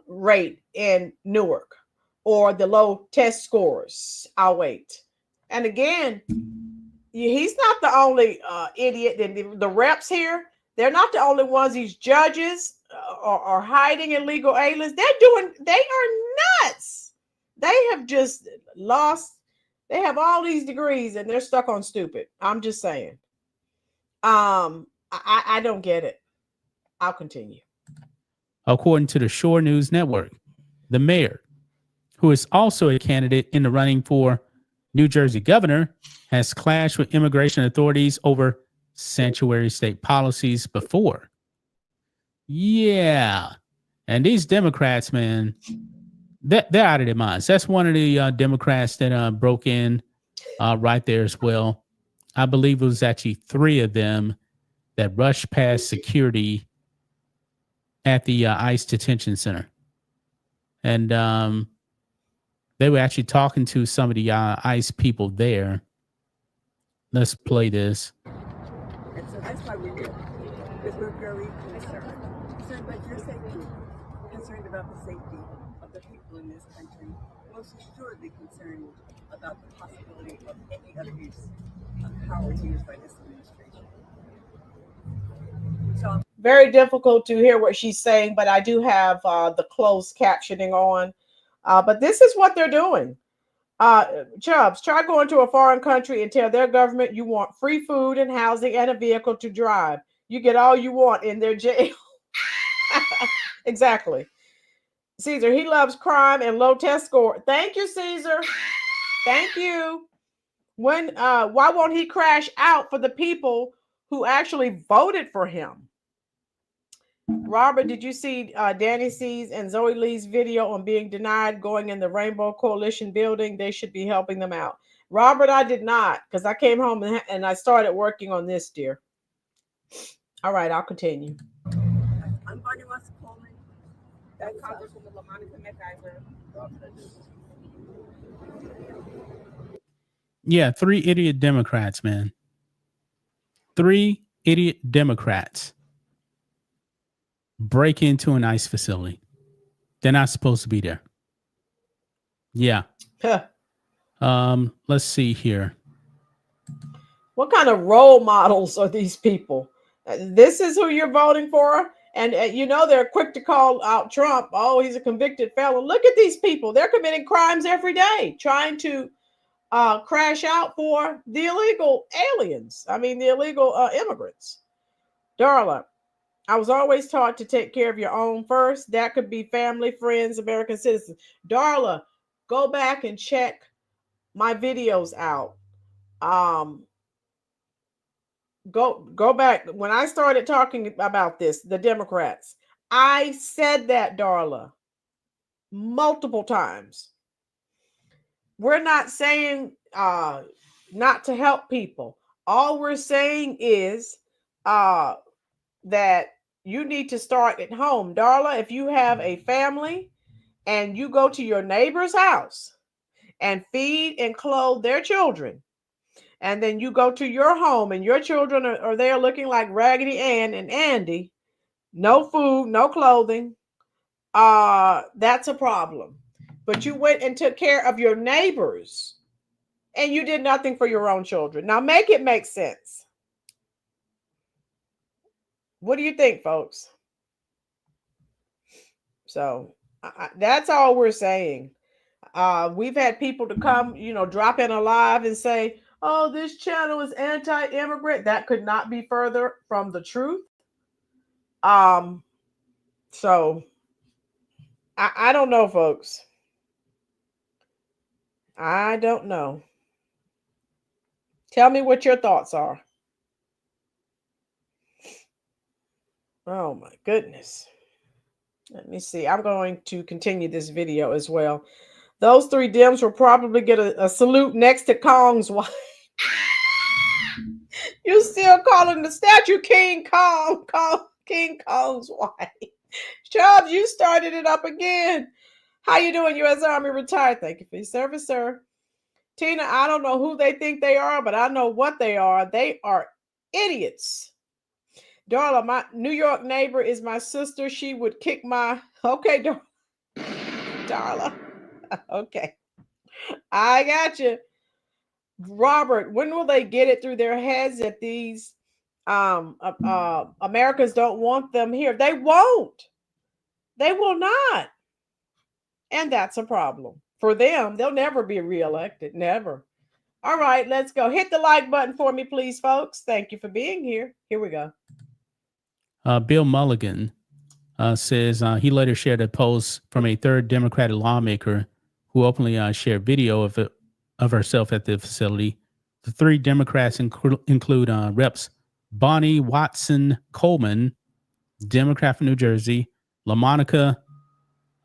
rate in Newark or the low test scores? I'll wait. And again, he's not the only idiot. The reps here, they're not the only ones. These judges are hiding illegal aliens. They are nuts. They have just lost. They have all these degrees and they're stuck on stupid. I'm just saying. I don't get it. I'll continue. According to the Shore News Network, the mayor, who is also a candidate in the running for New Jersey governor, has clashed with immigration authorities over sanctuary state policies before. Yeah. And these Democrats, man, they're out of their minds. That's one of the Democrats that broke in right there as well. I believe it was actually 3 of them that rushed past security at the ICE detention center. And they were actually talking to some of the ICE people there. Let's play this. And so that's why we're here, because we're very concerned about your safety, concerned about the safety of the people in this country, most assuredly concerned about the possibility of any other use of power used by this administration. So very difficult to hear what she's saying, but I do have the closed captioning on. But this is what they're doing. Chubbs, try going to a foreign country and tell their government you want free food and housing and a vehicle to drive. You get all you want in their jail. Exactly. Caesar, he loves crime and low test score. Thank you, Caesar. Thank you. Why won't he crash out for the people who actually voted for him? Robert, did you see Danny C's and Zoe Lee's video on being denied going in the Rainbow Coalition building? They should be helping them out. Robert, I did not, because I came home and I started working on this, dear. All right, I'll continue. I'm Barney Ross Coleman. That's Congresswoman LaMonica McIver. Yeah, 3 idiot Democrats, man. 3 idiot Democrats break into an ICE facility. They're not supposed to be there. Yeah. Let's see here. What kind of role models are these people? This is who you're voting for? And they're quick to call out Trump. Oh, he's a convicted felon. Look at these people. They're committing crimes every day, trying to crash out for the illegal aliens. I mean, the illegal immigrants. Darla, I was always taught to take care of your own first. That could be family, friends, American citizens. Darla, go back and check my videos out. Go back. When I started talking about this, the Democrats, I said that, Darla, multiple times. We're not saying not to help people. All we're saying is that you need to start at home. Darla, if you have a family and you go to your neighbor's house and feed and clothe their children, and then you go to your home and your children are there looking like Raggedy Ann and Andy, no food, no clothing, that's a problem. But you went and took care of your neighbors and you did nothing for your own children. Now make it make sense. What do you think, folks? So that's all we're saying. We've had people to come, drop in alive and say, oh, this channel is anti-immigrant. That could not be further from the truth. So I don't know, folks. I don't know. Tell me what your thoughts are. Oh my goodness. Let me see. I'm going to continue this video as well. Those three Dems will probably get a salute next to Kong's wife. You still calling the statue King Kong, King Kong's wife. Charles, you started it up again. How you doing, U.S. Army retired? Thank you for your service, sir. Tina, I don't know who they think they are, but I know what they are. They are idiots. Darla, my New York neighbor is my sister. She would kick my... Okay, Darla. Okay. I got you. Robert, when will they get it through their heads that these Americans don't want them here? They won't. They will not. And that's a problem. For them, they'll never be reelected. Never. All right, let's go. Hit the like button for me, please, folks. Thank you for being here. Here we go. Bill Mulligan says he later shared a post from a third Democratic lawmaker who openly shared video of herself at the facility. The three Democrats include Reps Bonnie Watson Coleman, Democrat from New Jersey, LaMonica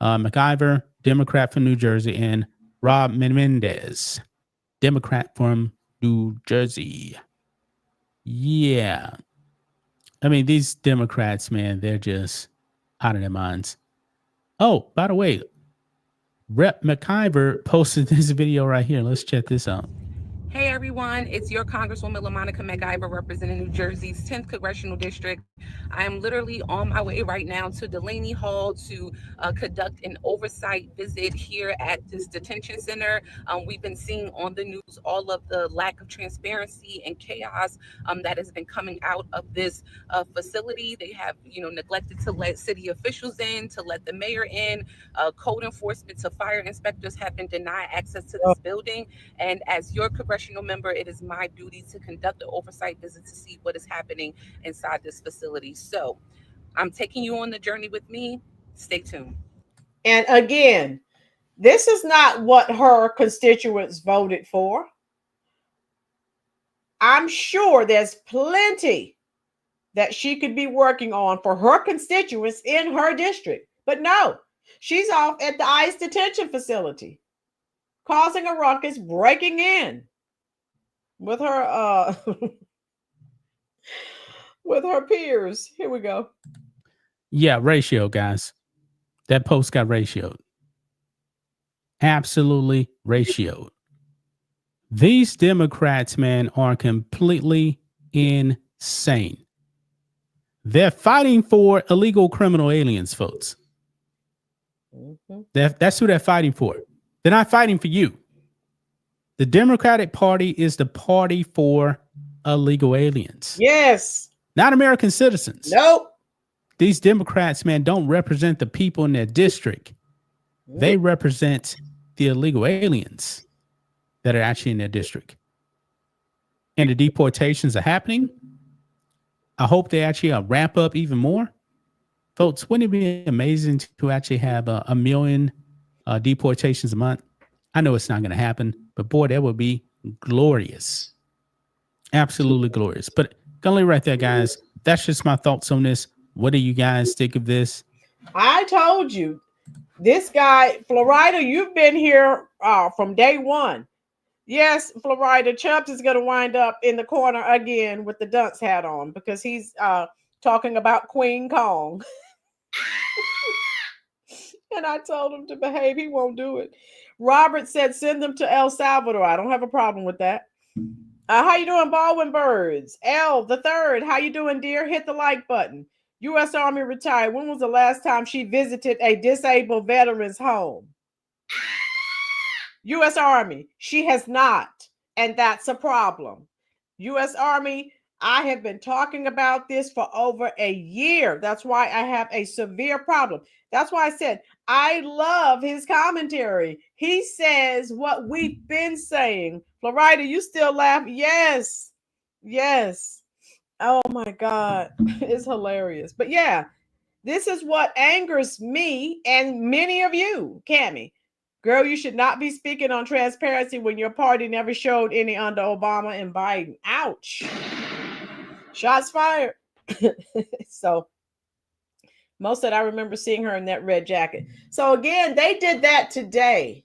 McIver, Democrat from New Jersey, and Rob Menendez, Democrat from New Jersey. Yeah. I mean, these Democrats, man, they're just out of their minds. Oh, by the way, Rep McIver posted this video right here. Let's check this out. Hey everyone, it's your Congresswoman LaMonica McIver representing New Jersey's 10th Congressional District. I am literally on my way right now to Delaney Hall to conduct an oversight visit here at this detention center. We've been seeing on the news all of the lack of transparency and chaos that has been coming out of this facility. They have, neglected to let city officials in, to let the mayor in. Code enforcement to fire inspectors have been denied access to this building. And as your congressional member, it is my duty to conduct an oversight visit to see what is happening inside this facility. So I'm taking you on the journey with me. Stay tuned. And again, this is not what her constituents voted for. I'm sure there's plenty that she could be working on for her constituents in her district. But no, she's off at the ICE detention facility, causing a ruckus, breaking in with her with her peers. Here we go. Yeah, ratio, guys. That post got ratioed. Absolutely ratioed. These Democrats, man, are completely insane. They're fighting for illegal criminal aliens, folks. Mm-hmm. That's who they're fighting for. They're not fighting for you. The Democratic Party is the party for illegal aliens. Yes. Not American citizens. Nope. These Democrats, man, don't represent the people in their district. They represent the illegal aliens that are actually in their district. And the deportations are happening. I hope they actually ramp up even more. Folks, wouldn't it be amazing to actually have a million deportations a month? I know it's not going to happen, but boy, that would be glorious. Absolutely glorious. But gonna leave right there, guys. That's just my thoughts on this. What do you guys think of this? I told you, this guy, Florida, you've been here from day one. Yes, Florida, Chubbs is going to wind up in the corner again with the dunce hat on because he's talking about Queen Kong. And I told him to behave. He won't do it. Robert said, send them to El Salvador. I don't have a problem with that. How you doing, Baldwin Birds? L the third. How you doing, dear? Hit the like button. U.S. Army retired. When was the last time she visited a disabled veteran's home? U.S. Army. She has not. And that's a problem. U.S. Army, I have been talking about this for over a year. That's why I have a severe problem. That's why I said, I love his commentary. He says what we've been saying. Florida, you still laugh? Yes. Yes. Oh my God. It's hilarious. But yeah, this is what angers me and many of you, Cammie. Girl, you should not be speaking on transparency when your party never showed any under Obama and Biden. Ouch. Shots fired. So most of it, I remember seeing her in that red jacket. So again, they did that today.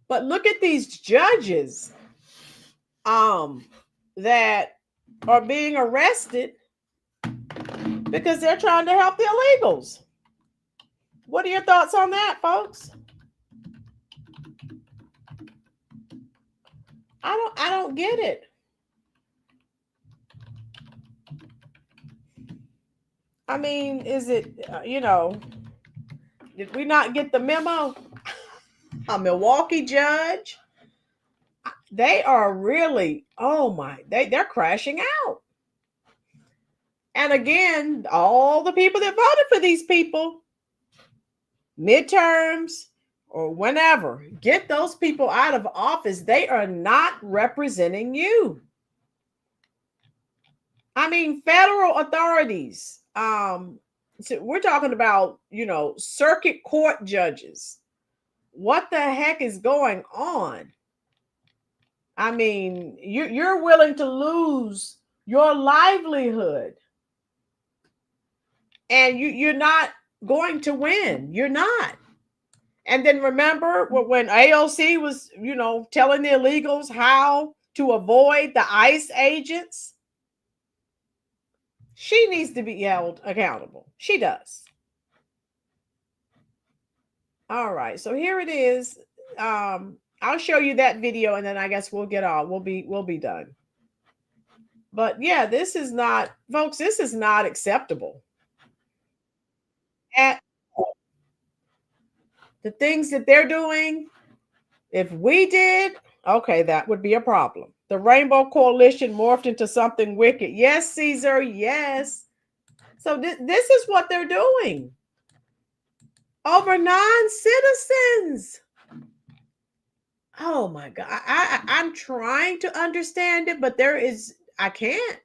But look at these judges that are being arrested because they're trying to help the illegals. What are your thoughts on that, folks? I don't get it. I mean, is it, did we not get the memo? A Milwaukee judge? They are really, they're crashing out. And again, all the people that voted for these people, midterms or whenever, get those people out of office. They are not representing you. I mean, federal authorities. So we're talking about, circuit court judges. What the heck is going on? I mean, you're willing to lose your livelihood, and you're not going to win. You're not. And then remember when AOC was, telling the illegals how to avoid the ICE agents? She needs to be held accountable. She does. All right. So here it is. I'll show you that video and then I guess we'll get on. We'll be done. But yeah, this is not, folks, this is not acceptable. At the things that they're doing, if we did, okay, that would be a problem. The Rainbow Coalition morphed into something wicked. Yes, Caesar, yes. So this is what they're doing over non-citizens. Oh my God. I'm trying to understand it, but I can't.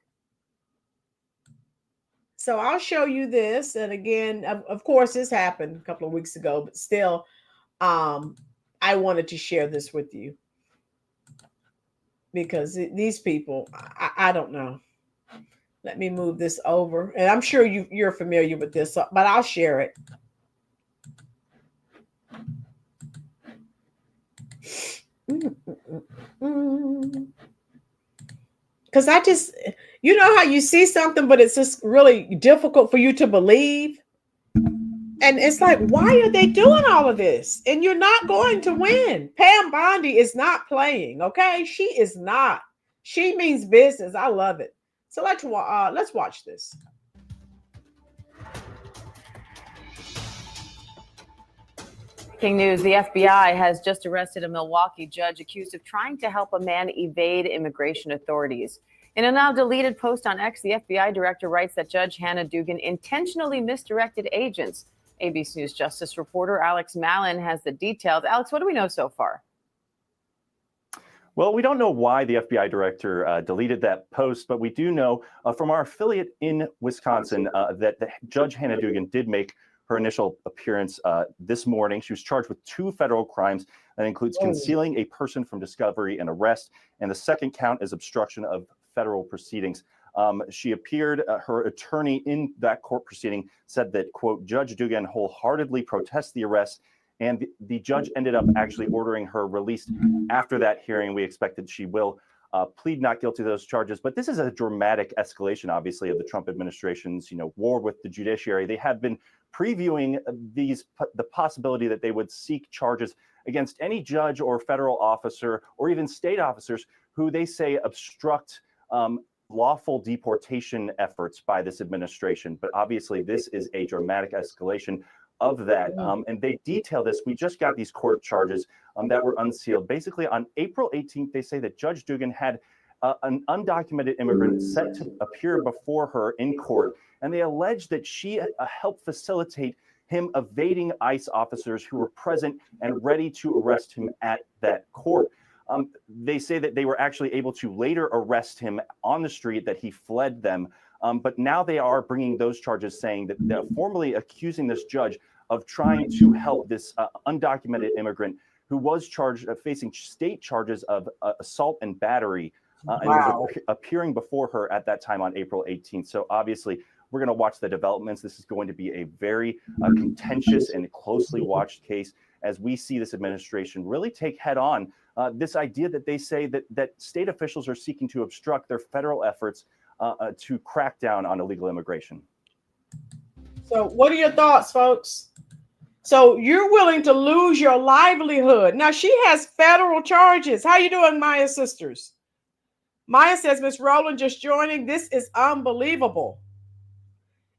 So I'll show you this. And again, of course, this happened a couple of weeks ago, but still, I wanted to share this with you because these people, I don't know. Let me move this over. And I'm sure you're familiar with this, but I'll share it. Because I just, how you see something, but it's just really difficult for you to believe. And it's like, why are they doing all of this? And you're not going to win. Pam Bondi is not playing, okay? She is not. She means business. I love it. So let's watch this. Breaking news, the FBI has just arrested a Milwaukee judge accused of trying to help a man evade immigration authorities. In a now deleted post on X, the FBI director writes that Judge Hannah Dugan intentionally misdirected agents. ABC News Justice reporter Alex Mallon has the details. Alex, what do we know so far? Well, we don't know why the FBI director deleted that post, but we do know from our affiliate in Wisconsin that Judge Hannah Dugan did make her initial appearance this morning. She was charged with 2 federal crimes. That includes concealing a person from discovery and arrest, and the second count is obstruction of federal proceedings. She appeared, her attorney in that court proceeding said that, quote, Judge Dugan wholeheartedly protests the arrest, and the judge ended up actually ordering her released after that hearing. We expect that she will plead not guilty to those charges. But this is a dramatic escalation, obviously, of the Trump administration's, war with the judiciary. They have been previewing the possibility that they would seek charges against any judge or federal officer or even state officers who they say obstruct lawful deportation efforts by this administration. But obviously, this is a dramatic escalation of that. And they detail this. We just got these court charges that were unsealed. Basically, on April 18th, they say that Judge Dugan had an undocumented immigrant set to appear before her in court. And they allege that she helped facilitate him evading ICE officers who were present and ready to arrest him at that court. They say that they were actually able to later arrest him on the street, that he fled them. But now they are bringing those charges, saying that they're formally accusing this judge of trying to help this undocumented immigrant who was charged facing state charges of assault and battery and was appearing before her at that time on April 18th. So obviously, we're going to watch the developments. This is going to be a very contentious and closely watched case as we see this administration really take head on this idea that they say that state officials are seeking to obstruct their federal efforts to crack down on illegal immigration. So what are your thoughts, folks? So you're willing to lose your livelihood. Now, she has federal charges. How you doing, Maya sisters? Maya says, Miss Rowland just joining. This is unbelievable.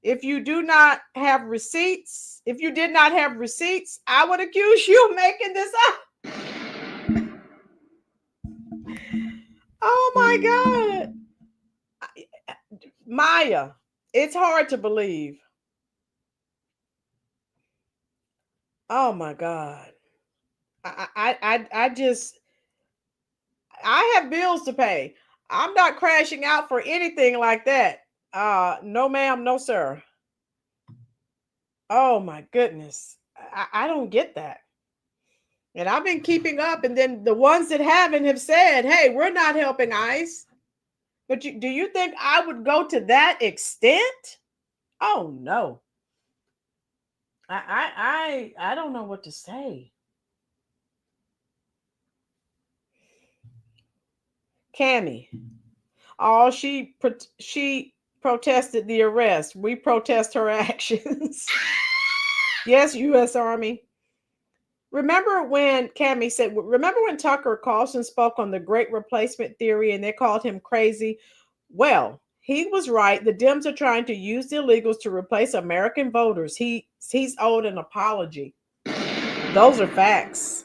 If you do not have receipts, if you did not have receipts, I would accuse you of making this up. Oh my God. Maya, it's hard to believe. Oh my God. I have bills to pay. I'm not crashing out for anything like that. No, ma'am, no, sir. Oh my goodness. I don't get that. And I've been keeping up, and then the ones that haven't have said, hey, we're not helping ICE. But do you think I would go to that extent? Oh no. I don't know what to say. Cammie. Oh, she protested the arrest. We protest her actions. Yes, U.S. Army. Remember when Cammie said, remember when Tucker Carlson spoke on the great replacement theory and they called him crazy? Well, he was right. The Dems are trying to use the illegals to replace American voters. He's owed an apology. Those are facts.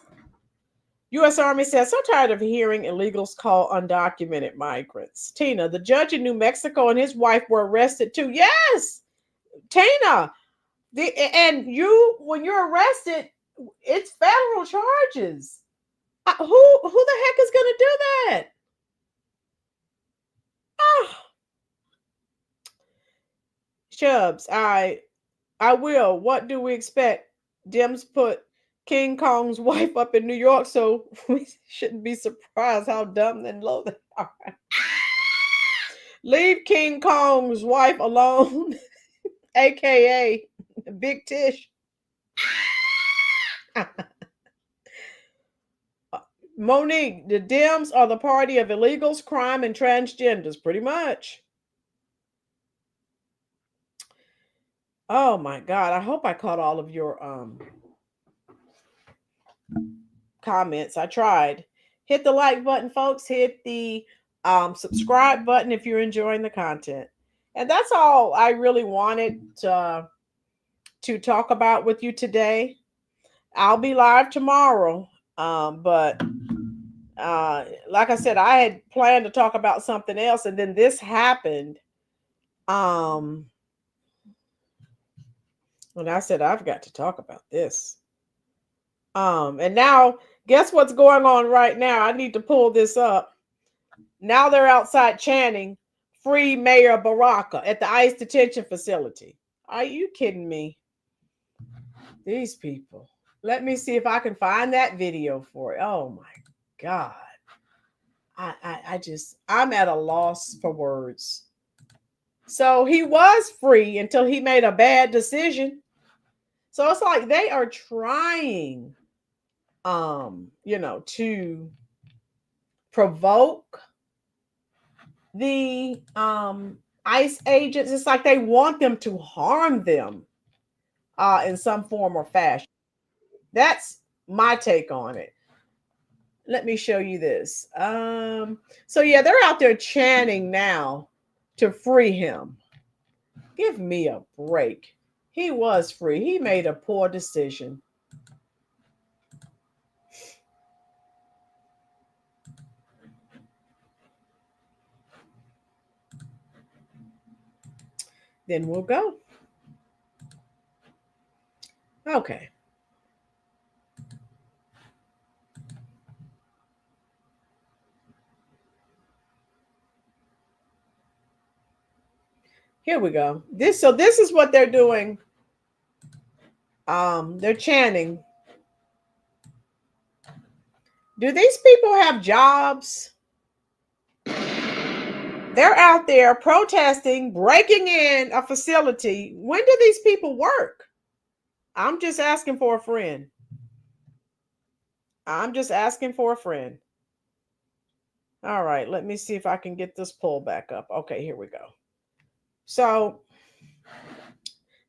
U.S. Army says, so tired of hearing illegals call undocumented migrants. Tina, the judge in New Mexico and his wife were arrested too. Yes, Tina. And when you're arrested, it's federal charges. Who the heck is going to do that? Oh. Chubbs, I will. What do we expect? Dems put King Kong's wife up in New York, so we shouldn't be surprised how dumb and low they are. Leave King Kong's wife alone, aka Big Tish. Monique, the Dems are the party of illegals, crime, and transgenders, pretty much. Oh my God, I hope I caught all of your comments. I tried. Hit the like button, folks. Hit the subscribe button if you're enjoying the content. And that's all I really wanted to talk about with you today. I'll be live tomorrow. But like I said, I had planned to talk about something else, and then this happened. And I said, I've got to talk about this. And now, guess what's going on right now? I need to pull this up. Now they're outside chanting, "Free Mayor Baraka" at the ICE detention facility. Are you kidding me? These people. Let me see if I can find that video for it. Oh my God. I'm at a loss for words. So he was free until he made a bad decision. So it's like they are trying, to provoke the ICE agents. It's like they want them to harm them in some form or fashion. That's my take on it. Let me show you this. So yeah, they're out there chanting now to free him. Give me a break. He was free. He made a poor decision. Then we'll go. Okay. Here we go. This is what they're doing. They're chanting. Do these people have jobs? They're out there protesting, breaking in a facility. When do these people work? I'm just asking for a friend. I'm just asking for a friend. All right, let me see if I can get this pulled back up. Okay, here we go. So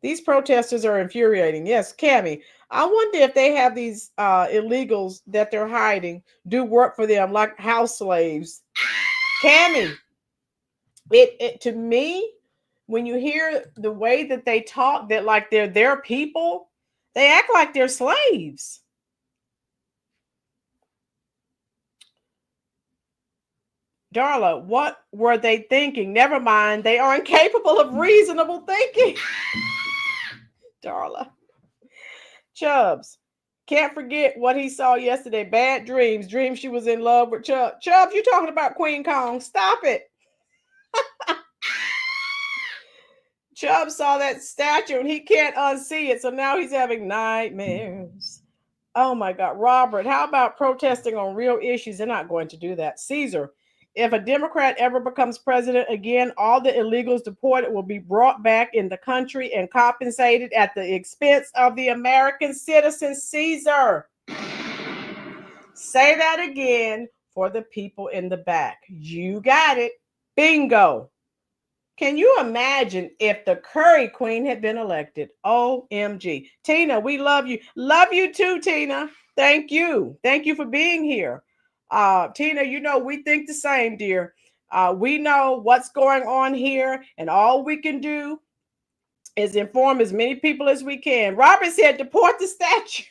these protesters are infuriating. Yes, Cammie, I wonder if they have these illegals that they're hiding do work for them like house slaves. Cammie, it to me, when you hear the way that they talk, that like they're their people, they act like they're slaves. Darla, what were they thinking? Never mind, they are incapable of reasonable thinking. Darla. Chubbs, can't forget what he saw yesterday. Bad dreams. Dreams she was in love with Chubbs. Chubbs, you talking about Queen Kong. Stop it. Chubbs saw that statue and he can't unsee it. So now he's having nightmares. Oh my God. Robert, how about protesting on real issues? They're not going to do that. Caesar, if a Democrat ever becomes president again, all the illegals deported will be brought back in the country and compensated at the expense of the American citizens. Caesar, say that again for the people in the back. You got it. Bingo. Can you imagine if the Curry Queen had been elected? OMG. Tina, we love you. Love you too, Tina. Thank you. Thank you for being here. Tina, you know, we think the same, dear. We know what's going on here, and all we can do is inform as many people as we can. Robert said, deport the statue.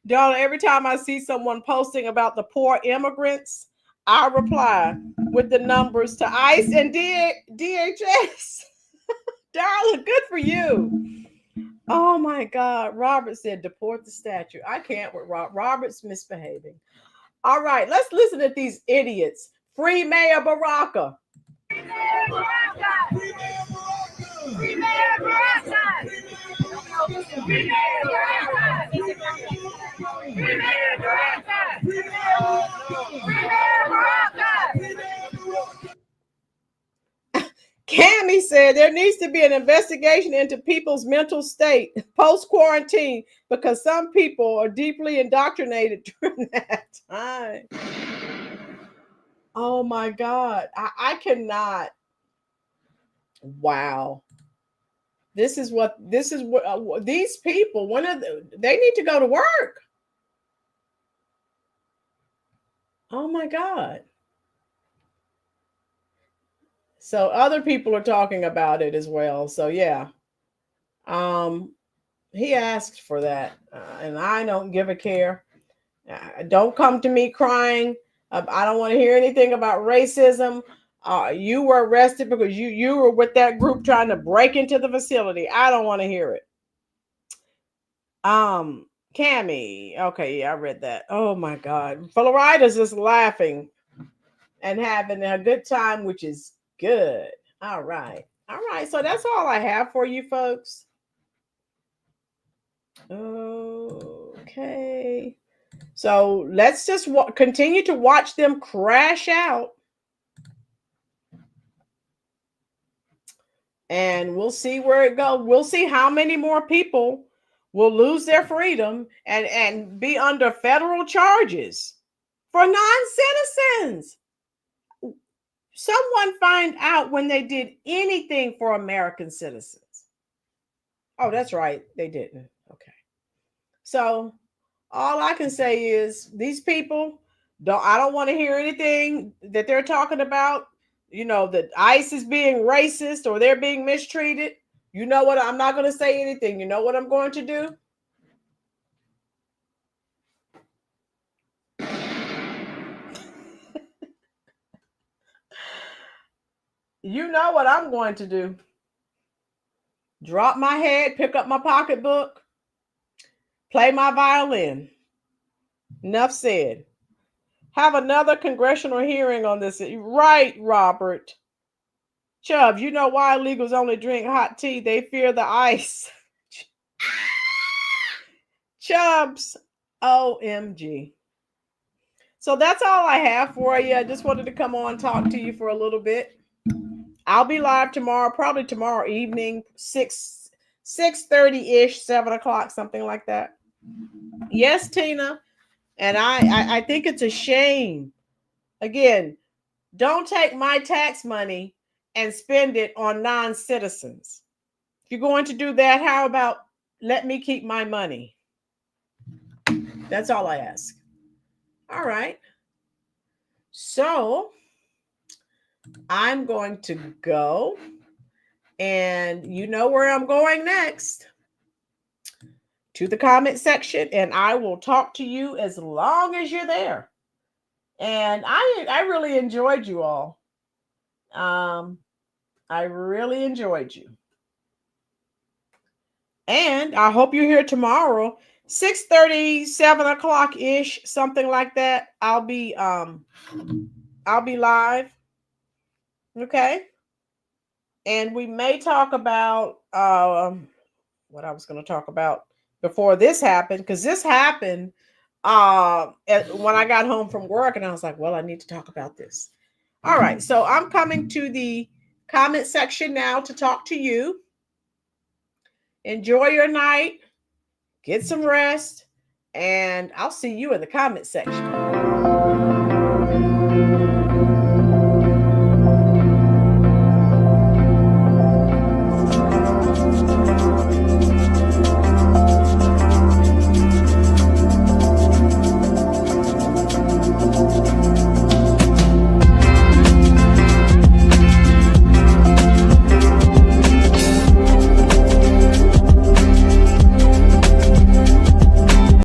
Darla, every time I see someone posting about the poor immigrants, I reply with the numbers to ICE and DHS. Darla, good for you. Oh my God. Robert said, deport the statue. I can't with Robert's misbehaving. All right, let's listen to these idiots. Free Mayor Baraka. Free Mayor Baraka. Free Mayor Baraka. Free Mayor Baraka. Free Mayor Baraka. Free Mayor Baraka. Free Mayor Baraka. Cammie said there needs to be an investigation into people's mental state post-quarantine because some people are deeply indoctrinated during that time. Oh my God. I cannot. Wow. This is what these people, they need to go to work. Oh my God. So other people are talking about it as well. So yeah. He asked for that, and I don't give a care. Don't come to me crying. I don't want to hear anything about racism. You were arrested because you were with that group trying to break into the facility. I don't want to hear it. Cammie. Okay, yeah, I read that. Oh my God. Florida's just laughing and having a good time, which is good. All right. All right. So that's all I have for you folks. Okay. So let's just continue to watch them crash out. And we'll see where it goes. We'll see how many more people will lose their freedom and be under federal charges for non-citizens. Someone find out when they did anything for American citizens. Oh, that's right. They didn't. Okay. So all I can say is these people I don't want to hear anything that they're talking about, that ICE is being racist or they're being mistreated. You know what? I'm not going to say anything. You know what I'm going to do? You know what I'm going to do? Drop my head, pick up my pocketbook, play my violin. Enough said. Have another congressional hearing on this. Right, Robert. Chubb, you know why illegals only drink hot tea? They fear the ice. Chubbs, OMG. So that's all I have for you. I just wanted to come on and talk to you for a little bit. I'll be live tomorrow, probably tomorrow evening, 6:30-ish, 7 o'clock, something like that. Yes, Tina. And I think it's a shame. Again, don't take my tax money and spend it on non-citizens. If you're going to do that, how about let me keep my money? That's all I ask. All right. So I'm going to go, and you know where I'm going next, to the comment section, and I will talk to you as long as you're there. And I really enjoyed you all. I really enjoyed you. And I hope you're here tomorrow, 6:30, 7 o'clock ish, something like that. I'll be live. Okay. And we may talk about what I was going to talk about before this happened, because this happened when I got home from work, and I was like, well, I need to talk about this. All right. So I'm coming to the comment section now to talk to you. Enjoy your night. Get some rest. And I'll see you in the comment section.